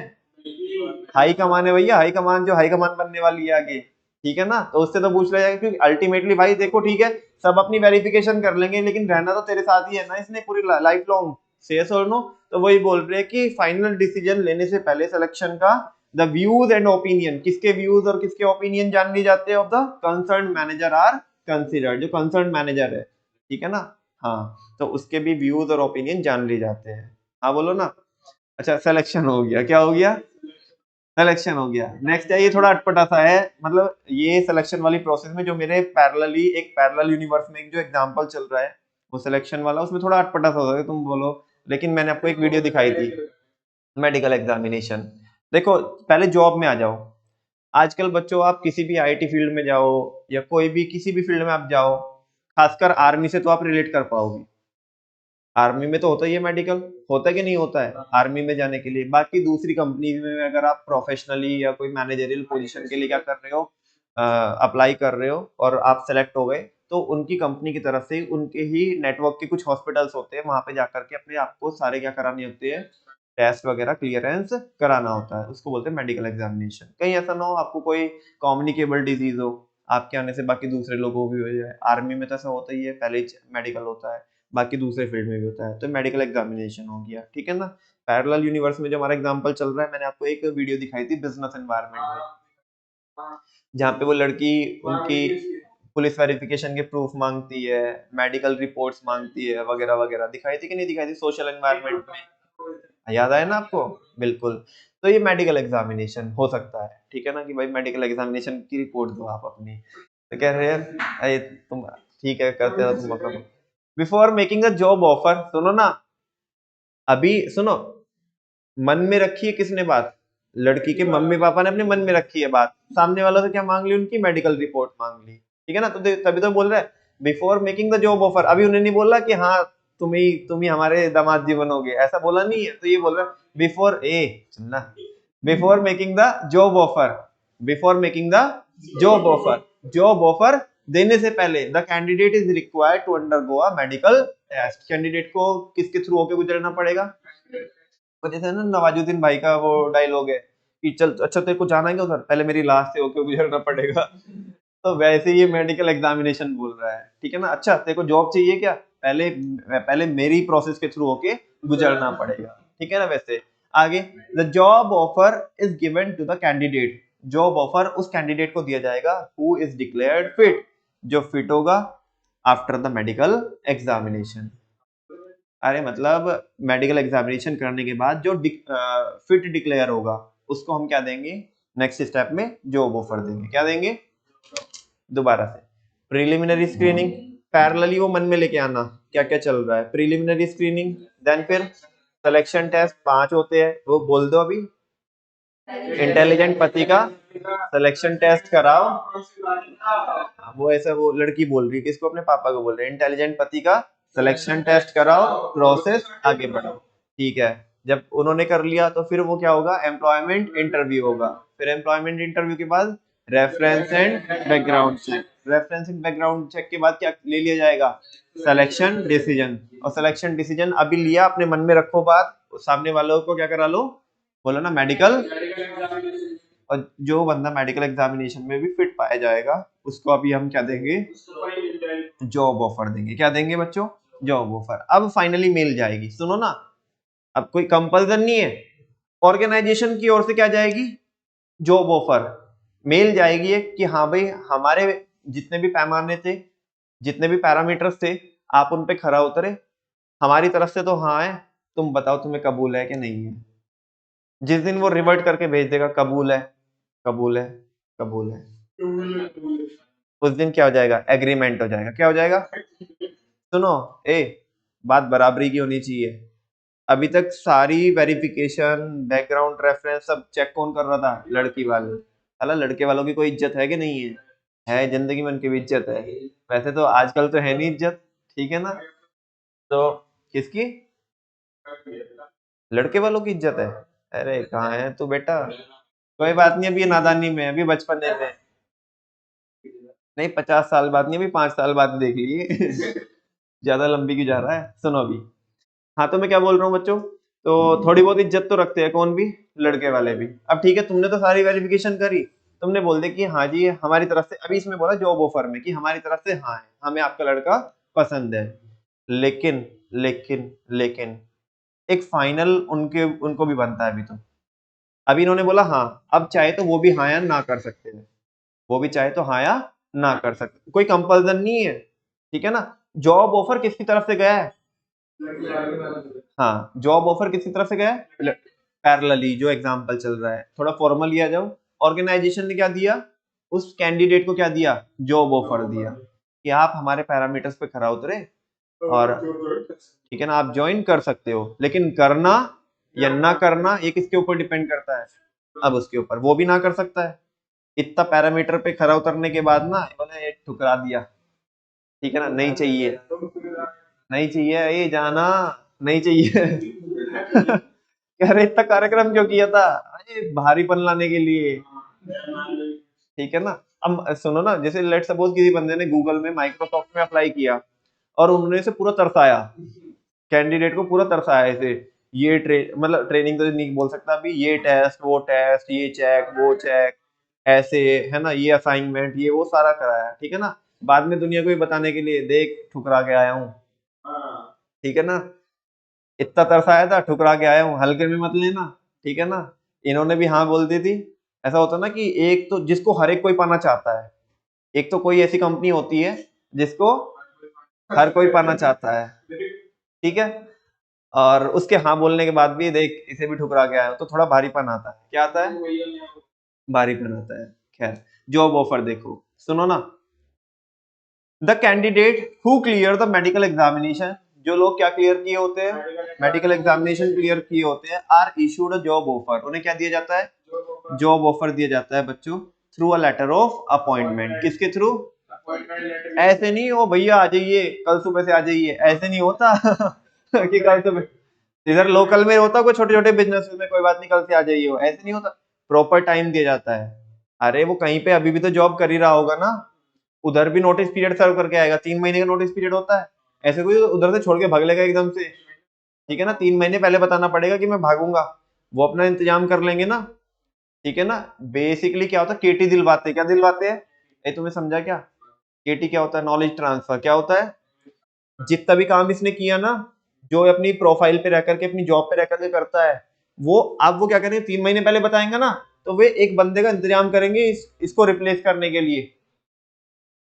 हाई कमान है भैया, हाई कमान, जो हाई कमान बनने वाली है आगे, ठीक है ना। तो उससे तो पूछ लिया जाएगा, क्योंकि अल्टीमेटली भाई देखो ठीक है, सब अपनी वेरिफिकेशन कर लेंगे लेकिन रहना तो तेरे साथ ही है ना इसने पूरी लाइफ लॉन्ग, शेयर्स और नो। तो वही बोल रहे हैं कि फाइनल डिसीजन लेने से पहले सिलेक्शन का द व्यूज एंड ओपिनियन, किसके व्यूज और किसके ओपिनियन जान लिए जाते हैं, of the concern manager are considered, जो कंसर्न मैनेजर है, ठीक है ना। हाँ तो उसके भी व्यूज और ओपिनियन जान लिए जाते हैं। हाँ बोलो ना। अच्छा सिलेक्शन हो गया, क्या हो गया, सिलेक्शन हो गया। नेक्स्ट है, ये थोड़ा अटपटा सा है, मतलब ये सिलेक्शन वाली प्रोसेस में जो मेरे पैरेलली एक पैरेलल यूनिवर्स में एक जो एग्जांपल चल रहा है वो सिलेक्शन वाला, उसमें थोड़ा अटपटा सा होता है तुम बोलो, लेकिन मैंने आपको एक वीडियो दिखाई थी, मेडिकल एग्जामिनेशन। देखो पहले जॉब में आ जाओ। आजकल बच्चों आप किसी भी आईटी फील्ड में जाओ या कोई भी किसी भी फील्ड में आप जाओ, खासकर आर्मी से तो आप रिलेट कर पाओगे। आर्मी में तो होता ही है मेडिकल, होता है कि नहीं होता है आर्मी में जाने के लिए। बाकी दूसरी कंपनी में अगर आप प्रोफेशनली या कोई मैनेजरियल पोजीशन के लिए क्या कर रहे हो, अप्लाई कर रहे हो और आप सेलेक्ट हो गए, तो उनकी कंपनी की तरफ से उनके ही नेटवर्क के कुछ हॉस्पिटल्स होते हैं, वहां पे जाकर के अपने आप को सारे क्या कराने होते हैं, टेस्ट वगैरह क्लियरेंस कराना होता है, उसको बोलते हैं मेडिकल एग्जामिनेशन। कहीं ऐसा ना हो आपको कोई कम्युनिकेबल डिजीज हो, आपके आने से बाकी दूसरे लोगों को भी हो जाए। आर्मी में तो ऐसा होता ही है, पहले मेडिकल होता है, बाकी दूसरे फील्ड में भी होता है, तो मेडिकल एग्जामिनेशन हो गया, ठीक है ना। पैरेलल यूनिवर्स में जो हमारा एग्जांपल चल रहा है, मैंने आपको एक वीडियो दिखाई थी बिजनेस एनवायरनमेंट में, जहाँ पे वो लड़की उनकी पुलिस वेरिफिकेशन के प्रूफ मांगती है, मेडिकल रिपोर्ट्स मांगती है, वगैरह वगैरह, दिखाई थी कि नहीं दिखाई थी सोशल एनवायरनमेंट में, याद आया ना आपको? बिल्कुल। तो ये मेडिकल एग्जामिनेशन हो सकता है, ठीक है ना, कि भाई मेडिकल एग्जामिनेशन की रिपोर्ट दो आप अपनी, तो कह रहे हैं अरे तुम ठीक है करते हो तुम अपना। Before making a job offer, सुनो ना, अभी सुनो, मन में रखी है किसने बात? लड़की के मम्मी पापा ने अपने मन में रखी है बात, सामने वाला तो क्या मांग ली, उनकी मेडिकल रिपोर्ट मांग ली, ठीक है ना। तो तभी तो बोल रहा है before making the job offer, अभी उन्हें नहीं बोला कि हाँ तुम ही हमारे दामाद जी बनोगे, ऐसा बोला नहीं है। तो ये बोल रहा है बिफोर सुनना, before making the job offer, before making the job offer, job offer देने से पहले the candidate is required to undergo a medical test. Candidate को किसके थ्रू होके गुजरना पड़ेगा? तो जैसे ना नवाजुद्दीन भाई का वो डायलॉग है कि चल अच्छा तेरे को जाना है क्या उधर, पहले मेरी लाश से होके गुजरना पड़ेगा। तो वैसे ये मेडिकल एग्जामिनेशन बोल रहा है, ठीक है ना। अच्छा तेरे को जॉब चाहिए क्या, पहले पहले मेरी प्रोसेस के थ्रू होके गुजरना पड़ेगा, ठीक है ना। वैसे आगे, the job offer is given to the candidate, job offer उस कैंडिडेट को दिया जाएगा हु इज डिक्लेयर्ड फिट, जो फिट होगा आफ्टर द मेडिकल एग्जामिनेशन। अरे मतलब मेडिकल एग्जामिनेशन करने के बाद जो फिट डिक्लेयर होगा, उसको हम क्या देंगे, नेक्स्ट स्टेप में जॉब ऑफर देंगे। क्या देंगे? दोबारा से, प्रिलिमिनरी स्क्रीनिंग, पैरेलली वो मन में लेके आना क्या क्या चल रहा है। प्रिलिमिनरी स्क्रीनिंग, देन फिर सिलेक्शन टेस्ट, 5 होते हैं, वो बोल दो अभी। इंटेलिजेंट पति का सिलेक्शन टेस्ट कराओ, वो ऐसा वो लड़की बोल रही है, किसको? अपने पापा को बोल रही है, इंटेलिजेंट पति का सिलेक्शन टेस्ट कराओ, प्रोसेस आगे बढ़ाओ, ठीक है। जब उन्होंने कर लिया तो फिर वो क्या होगा, एम्प्लॉयमेंट इंटरव्यू होगा। फिर एम्प्लॉयमेंट इंटरव्यू के बाद reference and background check, reference and background check के बाद क्या ले लिया जाएगा, सिलेक्शन डिसीजन। और सिलेक्शन डिसीजन अभी लिया, अपने मन में रखो बात, सामने वालों को क्या करा लो, बोलो ना मेडिकल। और जो बंदा मेडिकल एग्जामिनेशन में भी फिट पाया जाएगा, उसको अभी हम क्या देंगे, जॉब ऑफर देंगे। क्या देंगे बच्चों? Job offer. अब फाइनली मेल जाएगी, सुनो ना, अब कोई कंपल्सन नहीं है, ऑर्गेनाइजेशन की ओर से क्या जाएगी, जॉब ऑफर मेल जाएगी है कि हाँ भाई हमारे जितने भी पैमाने थे, जितने भी पैरामीटर्स थे, आप उन पे खरा उतरे, हमारी तरफ से तो हाँ है, तुम बताओ तुम्हें कबूल है कि नहीं है। जिस दिन वो रिवर्ट करके भेज देगा कबूल है, कबूल है, कबूल है, उस दिन क्या हो जाएगा, एग्रीमेंट हो जाएगा। क्या हो जाएगा? सुनो, बात बराबरी की होनी चाहिए। अभी तक सारी वेरिफिकेशन, बैकग्राउंड रेफरेंस सब चेक कौन कर रहा था? लड़की वाले। साला लड़के वालों की कोई इज्जत है कि नहीं है? है, जिंदगी में उनकी भी इज्जत है। वैसे तो आजकल तो है नहीं इज्जत, ठीक है ना। तो किसकी? लड़के वालों की इज्जत है। अरे कहाँ है तू बेटा, कोई बात नहीं, अभी ये नादानी में, अभी बचपने में, नहीं 50 साल बाद नहीं, अभी 5 साल बाद देख लिए। ज्यादा लंबी क्यों जा रहा है? सुनो अभी, हाँ तो मैं क्या बोल रहा हूँ बच्चों, तो थोड़ी बहुत इज्जत तो रखते हैं, कौन भी? लड़के वाले भी। अब ठीक है, तुमने तो सारी वेरिफिकेशन करी, तुमने बोल दिया कि हाँ जी हमारी तरफ से, अभी इसमें बोला जॉब ऑफर में कि हमारी तरफ से हाँ है, हमें आपका लड़का पसंद है। लेकिन लेकिन लेकिन एक फाइनल उनके उनको भी बनता है अभी तो। अभी इन्होंने बोला हाँ, अब चाहे तो वो भी हाँ या ना कर सकते हैं, वो भी चाहे तो हाँ या ना कर सकते, कोई कंपल्सन नहीं है, ठीक है ना। जॉब ऑफर किसकी तरफ से गया है? हाँ, जॉब ऑफर किसकी तरफ से गया है? पैरेलली जो एग्जांपल चल रहा है, थोड़ा फॉर्मल आ जाओ। ऑर्गेनाइजेशन ने क्या दिया, उस कैंडिडेट को क्या दिया, जॉब ऑफर दिया कि आप हमारे पैरामीटर्स पे खरा उतरे और ठीक है ना, आप ज्वाइन कर सकते हो, लेकिन करना या ना करना ये किसके ऊपर डिपेंड करता है? अब उसके ऊपर, वो भी ना कर सकता है। इतना पैरामीटर पे खरा उतरने के बाद ना इन्होंने ठुकरा दिया, ठीक है ना, नहीं चाहिए, नहीं चाहिए, ये जाना नहीं चाहिए। कह रहे इतना कार्यक्रम क्यों किया था? अरे भारीपन लाने के लिए, ठीक है ना। अब सुनो ना, जैसे लेट सपोज किसी बंदे ने गूगल में माइक्रोसॉफ्ट में अप्लाई किया और उन्होंने इसे पूरा तरसाया, कैंडिडेट को पूरा तरसाया इसे, ये मतलब ट्रेनिंग तो नहीं बोल सकता अभी, ये टेस्ट वो टेस्ट, ये चेक वो चेक, ऐसे है ना, ये असाइनमेंट ये वो सारा कराया, ठीक है ना। बाद में दुनिया को ये बताने के लिए देख ठुकरा के आया हूँ, ठीक है ना, इतना तरस आया था ठुकरा के आया हूँ, हल्के में मत लेना, ठीक है ना। इन्होंने भी हाँ बोल दी थी। ऐसा होता है ना कि एक तो जिसको हर एक कोई पाना चाहता है, एक तो कोई ऐसी कंपनी होती है जिसको हर कोई पाना चाहता है, ठीक है। और उसके हाँ बोलने के बाद भी देख इसे भी ठुकरा के आया हूं, तो थोड़ा भारीपन आता है, क्या आता है, भारीपन आता है। खैर, जॉब ऑफर देखो, सुनो ना। The candidate who clear the medical examination, जो लोग क्या क्लियर किए होते हैं, मेडिकल एग्जामिनेशन क्लियर किए होते हैं, are issued a job offer, उन्हें क्या दिया जाता है, जॉब ऑफर दिया जाता है बच्चों, through a letter of appointment. किसके थ्रू, ऐसे नहीं हो भैया आ जाइए कल सुबह से आ जाइए, ऐसे नहीं होता कि कल सुबह इधर लोकल में होता, कोई छोटे छोटे बिजनेस में कोई बात नहीं कल से आ जाइए, हो ऐसे नहीं होता, प्रॉपर टाइम दिया जाता है। अरे वो कहीं पे अभी भी तो जॉब कर ही रहा होगा ना, उधर भी नोटिस पीरियड सर्व करके आएगा, 3 महीने का नोटिस पीरियड होता है। ऐसे कोई उधर से छोड़ के भाग लेगा एकदम से, ठीक है ना, 3 महीने पहले बताना पड़ेगा कि मैं भागूंगा, वो अपना इंतजाम कर लेंगे ना, ठीक है ना। बेसिकली क्या होता है, केटी दिलवाते, क्या दिलवाते हैं, ये तुम्हें समझा क्या, केटी क्या होता है, नॉलेज ट्रांसफर, क्या होता है, जितना भी काम इसने किया ना, जो अपनी प्रोफाइल पे रह करके अपनी जॉब पे रह करके करता है, वो अब वो क्या करेंगे, 3 महीने पहले बताएंगे ना, तो वे एक बंदे का इंतजाम करेंगे इसको रिप्लेस करने के लिए।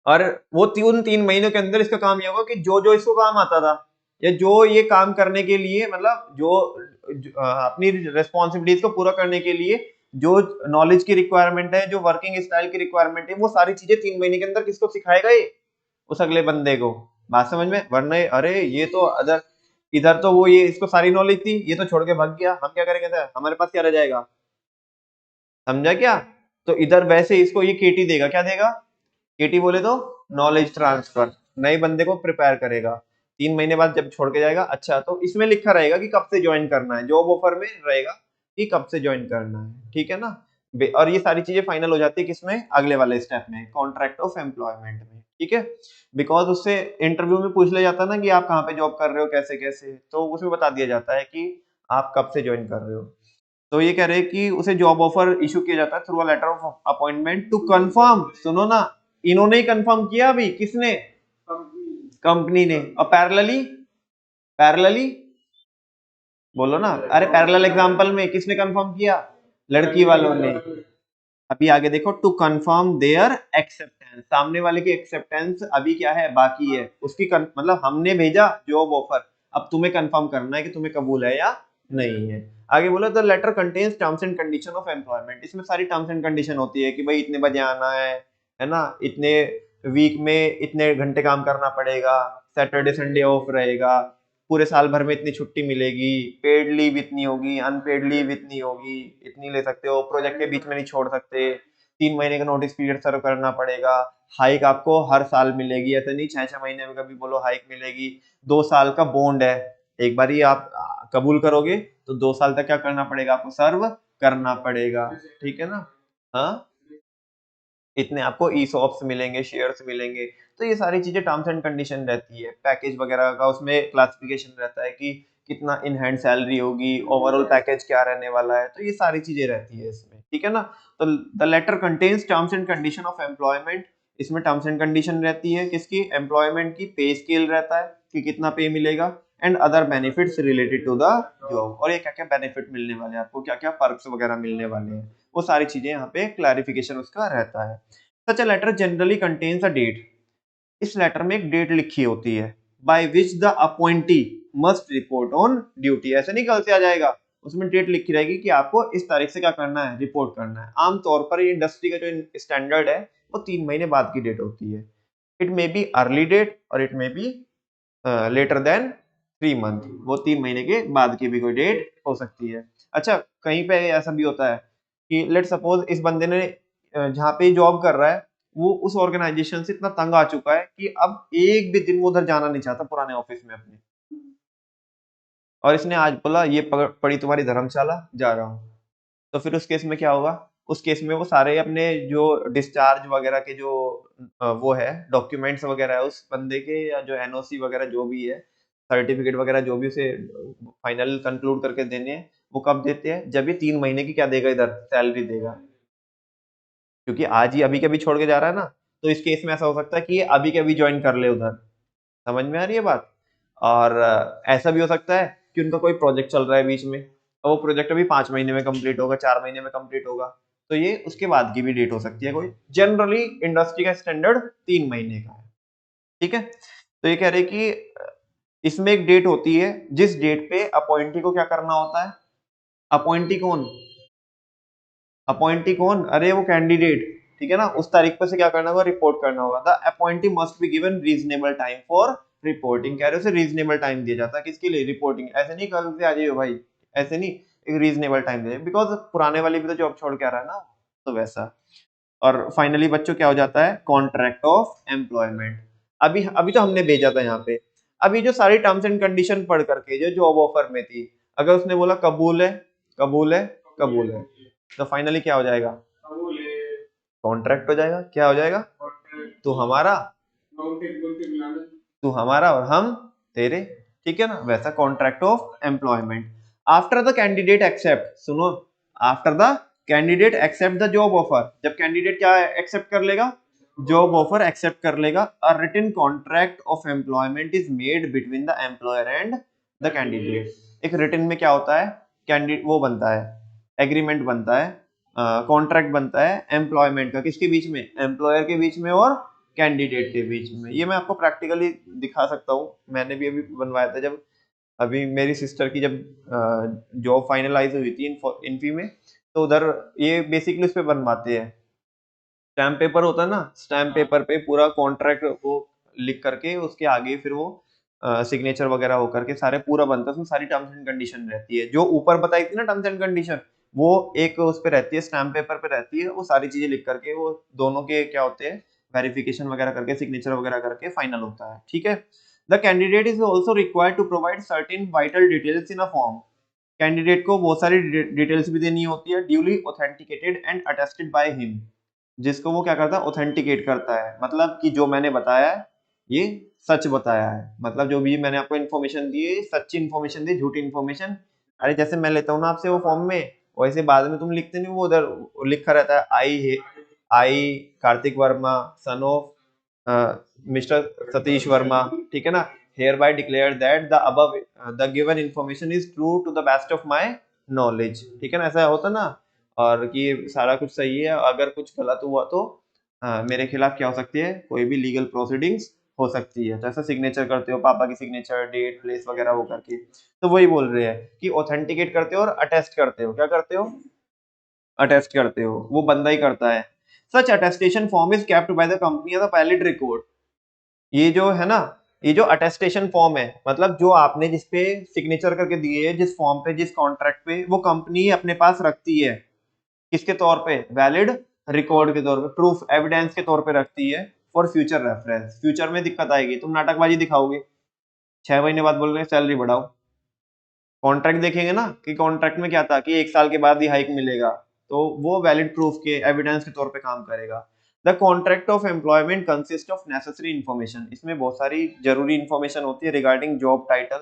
और वो उन 3 महीनों के अंदर इसका काम ये होगा कि जो जो इसको काम आता था, या जो ये काम करने के लिए मतलब अपनी रेस्पॉन्सिबिलिटीज को पूरा करने के लिए जो नॉलेज की रिक्वायरमेंट है, जो वर्किंग स्टाइल की रिक्वायरमेंट है, वो सारी चीजें 3 महीने के अंदर किसको सिखाएगा ये, उस अगले बंदे को। बात समझ में, वरना अरे ये तो अदर इधर तो वो ये इसको सारी नॉलेज थी, ये तो छोड़ के भाग गया, हम क्या करेंगे सर, हमारे पास क्या रह जाएगा, समझा क्या। तो इधर वैसे इसको ये केटी देगा, क्या देगा, केटी बोले तो नॉलेज ट्रांसफर, नए बंदे को प्रिपेयर करेगा, 3 महीने बाद जब छोड़ के जाएगा। अच्छा, तो इसमें लिखा रहेगा कि कब से ज्वाइन करना है, जॉब ऑफर में रहेगा कि कब से ज्वाइन करना है, ठीक है ना। और ये सारी चीजें फाइनल हो जाती है किसमें, अगले वाले स्टेप में, कॉन्ट्रैक्ट ऑफ एम्प्लॉयमेंट में, ठीक है। बिकॉज उससे इंटरव्यू में पूछ लिया जाता है ना कि आप कहाँ पे जॉब कर रहे हो, कैसे कैसे, तो उसमें बता दिया जाता है कि आप कब से ज्वाइन कर रहे हो। तो ये कह रहे हैं कि उसे जॉब ऑफर इशू किया जाता है through a letter of appointment to confirm, सुनो ना, इन्होंने ही कंफर्म किया, अभी किसने, कंपनी ने। और पैरेलली, पैरेलली बोलो ना, अरे पैरेलल एग्जांपल में किसने कंफर्म किया, लड़की वालों ने। अभी आगे देखो, टू कंफर्म देयर एक्सेप्टेंस, सामने वाले की एक्सेप्टेंस अभी क्या है, बाकी है, उसकी मतलब हमने भेजा जॉब ऑफर, अब तुम्हें कंफर्म करना है कि तुम्हें कबूल है या नहीं है। आगे बोला, the letter contains terms and condition of employment, इसमें सारी टर्म्स एंड कंडीशन होती है कि भाई इतने बजे आना है ना, इतने वीक में इतने घंटे काम करना पड़ेगा, सैटरडे संडे ऑफ रहेगा, पूरे साल भर में इतनी छुट्टी मिलेगी, पेड लीव इतनी होगी, अनपेड लीव इतनी होगी, इतनी ले सकते हो, प्रोजेक्ट के बीच में नहीं छोड़ सकते, 3 महीने का नोटिस पीरियड सर्व करना पड़ेगा, हाइक आपको हर साल मिलेगी, ऐसा नहीं 6 6 महीने में कभी बोलो हाइक मिलेगी, 2 साल का बॉन्ड है, एक बार ही आप कबूल करोगे तो 2 साल तक क्या करना पड़ेगा, आपको सर्व करना पड़ेगा, ठीक है ना। हाँ, इतने आपको ईसॉप्स मिलेंगे, शेयर्स मिलेंगे, तो ये सारी चीजें टर्म्स एंड कंडीशन रहती है, पैकेज वगैरह का उसमें क्लासिफिकेशन रहता है कि कितना इन हैंड सैलरी होगी, ओवरऑल पैकेज क्या रहने वाला है, तो ये सारी चीजें रहती है इसमें, ठीक है ना। तो the letter contains terms and condition of employment, इसमें टर्म्स एंड कंडीशन रहती है किसकी, एम्प्लॉयमेंट की, पे स्केल रहता है कि कितना पे मिलेगा, and other benefits related to the job, और ये क्या क्या बेनिफिट मिलने वाले हैं आपको, क्या क्या पर्क्स वगैरह मिलने वाले हैं, वो सारी चीजें यहाँ पे क्लैरिफिकेशन उसका रहता है। Such a letter generally contains a date, इस लेटर में एक डेट लिखी होती है, by which the appointee must report on duty, ऐसे नहीं कल से आ जाएगा, उसमें डेट लिखी रहेगी कि आपको इस तारीख से क्या करना है, रिपोर्ट करना है। आमतौर पर ये इंडस्ट्री का जो स्टैंडर्ड है वो 3 महीने बाद की डेट होती है, it may be early date और it may be later than 3 month, वो 3 महीने के बाद की भी कोई डेट हो सकती है। अच्छा, कहीं पे ऐसा भी होता है कि लेट सपोज इस बंदे ने जहाँ पे जॉब कर रहा है, वो उस ऑर्गेनाइजेशन से इतना तंग आ चुका है कि अब एक भी दिन वो उधर जाना नहीं चाहता पुराने ऑफिस में अपने, और इसने आज बोला ये पड़ी तुम्हारी धर्मशाला, जा रहा हूँ, तो फिर उस केस में क्या होगा, उस केस में वो सारे अपने जो डिस्चार्ज वगैरह के जो वो है डॉक्यूमेंट्स वगैरह है उस बंदे के, या जो एनओसी वगैरह जो भी है, सर्टिफिकेट वगैरह जो भी उसे फाइनल कंक्लूड करके देने हैं वो कब देते हैं, जब ये 3 महीने की क्या देगा, इधर सैलरी देगा। क्योंकि आज ही अभी के अभी छोड़ के जा रहा है ना, तो इस केस में ऐसा हो सकता है कि ये अभी के अभी ज्वाइन कर ले उधर। समझ में आ रही है बात। और ऐसा भी हो सकता है कि उनका कोई प्रोजेक्ट चल रहा है बीच में और वो प्रोजेक्ट अभी 5 महीने में कंप्लीट होगा, 4 महीने में कंप्लीट होगा, तो ये उसके बाद की भी डेट हो सकती है कोई। जनरली इंडस्ट्री का स्टैंडर्ड 3 महीने का है। ठीक है, तो ये कह रहे कि इसमें एक डेट होती है जिस डेट पे अपॉइंटी को क्या करना होता है। अपॉइंटी कौन, अपॉइंटी कौन, अरे वो कैंडिडेट। ठीक है ना, उस तारीख पर से क्या करना होगा, रिपोर्ट करना होगा। The appointee must be given reasonable time for reporting. कह रहे हो रीजनेबल टाइम दिया जाता है किसके लिए, रिपोर्टिंग। ऐसे नहीं कल से आ जाइए भाई, ऐसे नहीं, एक रीजनेबल टाइम दे, बिकॉज पुराने वाले भी तो जॉब छोड़ के आ रहा है ना, तो वैसा। और फाइनली बच्चों क्या हो जाता है, कॉन्ट्रैक्ट ऑफ एम्प्लॉयमेंट। अभी अभी तो हमने भेजा था यहाँ पे। अभी जो सारी टर्म्स एंड कंडीशन पढ़ करके जो जॉब ऑफर में थी, अगर उसने बोला कबूल है, कबूल है, कबूल है, तो फाइनली क्या हो जाएगा, कॉन्ट्रैक्ट हो जाएगा। क्या हो जाएगा, तू हमारा, तू हमारा और हम तेरे। ठीक है ना, वैसा contract of employment. After the candidate accept, सुनो, after the candidate accept the job offer, जब कैंडिडेट क्या एक्सेप्ट कर लेगा, जॉब ऑफर एक्सेप्ट कर लेगा, a written contract of employment is made between the employer and the candidate. एक written में क्या होता है, कैंडिडेट वो बनता है, एग्रीमेंट बनता है, कॉन्ट्रैक्ट बनता है एम्प्लॉयमेंट का, किसके बीच में, एम्प्लॉयर के बीच में और कैंडिडेट के बीच में। ये मैं आपको प्रैक्टिकली दिखा सकता हूँ, मैंने भी अभी बनवाया था जब अभी मेरी सिस्टर की जब जॉब फाइनलाइज हुई थी इन्फी में, तो उधर ये बेसिकली उस पे बनवाते हैं। स्टैम्प पेपर होता है ना, स्टैम्प पेपर पे पूरा कॉन्ट्रैक्ट वो लिख करके उसके आगे फिर वो सिग्नेचर वगैरह हो करके सारे पूरा बनता है, उसमें सारी टर्म्स एंड कंडीशन रहती है, जो ऊपर बताई थी ना टर्म्स एंड कंडीशन, वो एक उस पे रहती है, स्टैम्प पेपर पे रहती है, वो सारी चीजें लिख करके वो दोनों के क्या होते हैं, वेरिफिकेशन वगैरह करके सिग्नेचर वगैरह करके फाइनल होता है। ठीक है, the candidate is also required to provide certain vital details in a form. Candidate को बहुत सारी डिटेल्स भी देनी होती है, duly authenticated and attested by him, जिसको वो क्या करता है, ऑथेंटिकेट करता है, मतलब कि जो मैंने बताया है ये सच बताया है, मतलब जो भी मैंने आपको इन्फॉर्मेशन दी है सच्ची इन्फॉर्मेशन दी, झूठी इन्फॉर्मेशन। अरे जैसे मैं लेता हूँ ना आपसे वो फॉर्म में, वैसे बाद में तुम लिखते नहीं, वो उधर लिखा रहता है, I Kartik Verma son of mister Satish Verma. ठीक है ना, hereby declare that the above the given information is true to the best of my knowledge. ठीक है ना, ऐसा होता ना, और कि सारा कुछ सही है, अगर कुछ गलत हुआ तो मेरे खिलाफ क्या हो सकती है, कोई भी लीगल प्रोसीडिंग्स हो सकती है। जैसा सिग्नेचर करते हो, पापा की सिग्नेचर, डेट, प्लेस वगैरह वो करके, तो वही बोल रहे हैं कि ऑथेंटिकेट करते हो और अटेस्ट करते हो। क्या करते हो, अटेस्ट करते हो, वो बंदा ही करता है। Such attestation form is kept by the company as a valid record. ये जो है ना, ये जो अटेस्टेशन फॉर्म है, मतलब जो आपने जिसपे सिग्नेचर करके दिए है, जिस फॉर्म पे, जिस कॉन्ट्रैक्ट पे, वो कंपनी अपने पास रखती है, किसके तौर पे, वैलिड रिकॉर्ड के तौर पे, प्रूफ एविडेंस के तौर पे रखती है, फॉर फ्यूचर रेफरेंस। फ्यूचर में दिक्कत आएगी, तुम नाटकबाजी दिखाओगे, 6 महीने बाद बोल रहे सैलरी बढ़ाओ, कॉन्ट्रैक्ट देखेंगे ना कि कॉन्ट्रैक्ट में क्या था कि 1 साल के बाद ही हाइक मिलेगा, तो वो वैलिड प्रूफ के एविडेंस के तौर पे काम करेगा। The contract of employment consist of necessary information. इसमें बहुत सारी जरूरी इन्फॉर्मेशन होती है रिगार्डिंग जॉब टाइटल,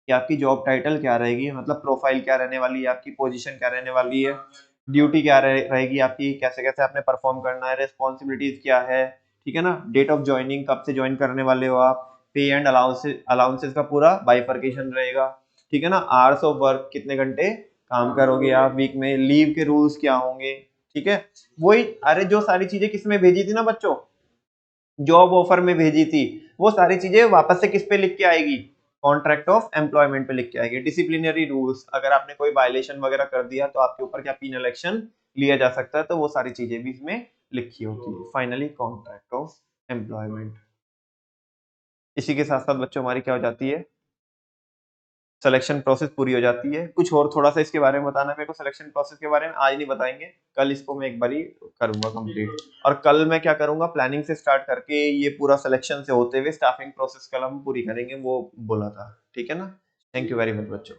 कि आपकी जॉब टाइटल क्या रहेगी, मतलब प्रोफाइल क्या रहने वाली है, आपकी पोजीशन क्या रहने वाली है, ड्यूटी क्या रहेगी आपकी, कैसे कैसे आपने परफॉर्म करना है, रेस्पॉन्सिबिलिटीज क्या है। ठीक है ना, डेट ऑफ ज्वाइनिंग, कब से ज्वाइन करने वाले हो आप, पे एंड अलाउंसेस का पूरा बाइफर्केशन रहेगा। ठीक है ना, आवर्स ऑफ वर्क, कितने घंटे काम करोगे आप वीक में, लीव के रूल्स क्या होंगे। ठीक है, वही, अरे जो सारी चीजें किसमें भेजी थी ना बच्चों, जॉब ऑफर में भेजी थी, वो सारी चीजें वापस से किस पे लिख के आएगी, कॉन्ट्रैक्ट ऑफ एम्प्लॉयमेंट पे लिख के आएगी। डिसिप्लिनरी रूल्स, अगर आपने कोई वायलेशन वगैरह कर दिया तो आपके ऊपर क्या पीनल एक्शन लिया जा सकता है, तो वो सारी चीजें भी इसमें लिखी होती है। Finally contract of employment. इसी के साथ साथ बच्चों हमारी क्या हो जाती है, सिलेक्शन प्रोसेस पूरी हो जाती है। कुछ और थोड़ा सा इसके बारे में बताना मेरे को, सिलेक्शन प्रोसेस के बारे में आज नहीं बताएंगे, कल इसको मैं एक बारी करूंगा कंप्लीट। और कल मैं क्या करूंगा, प्लानिंग से स्टार्ट करके ये पूरा सिलेक्शन से होते हुए स्टाफिंग प्रोसेस कल हम पूरी करेंगे, वो बोला था। ठीक है ना, थैंक यू वेरी मच बच्चों।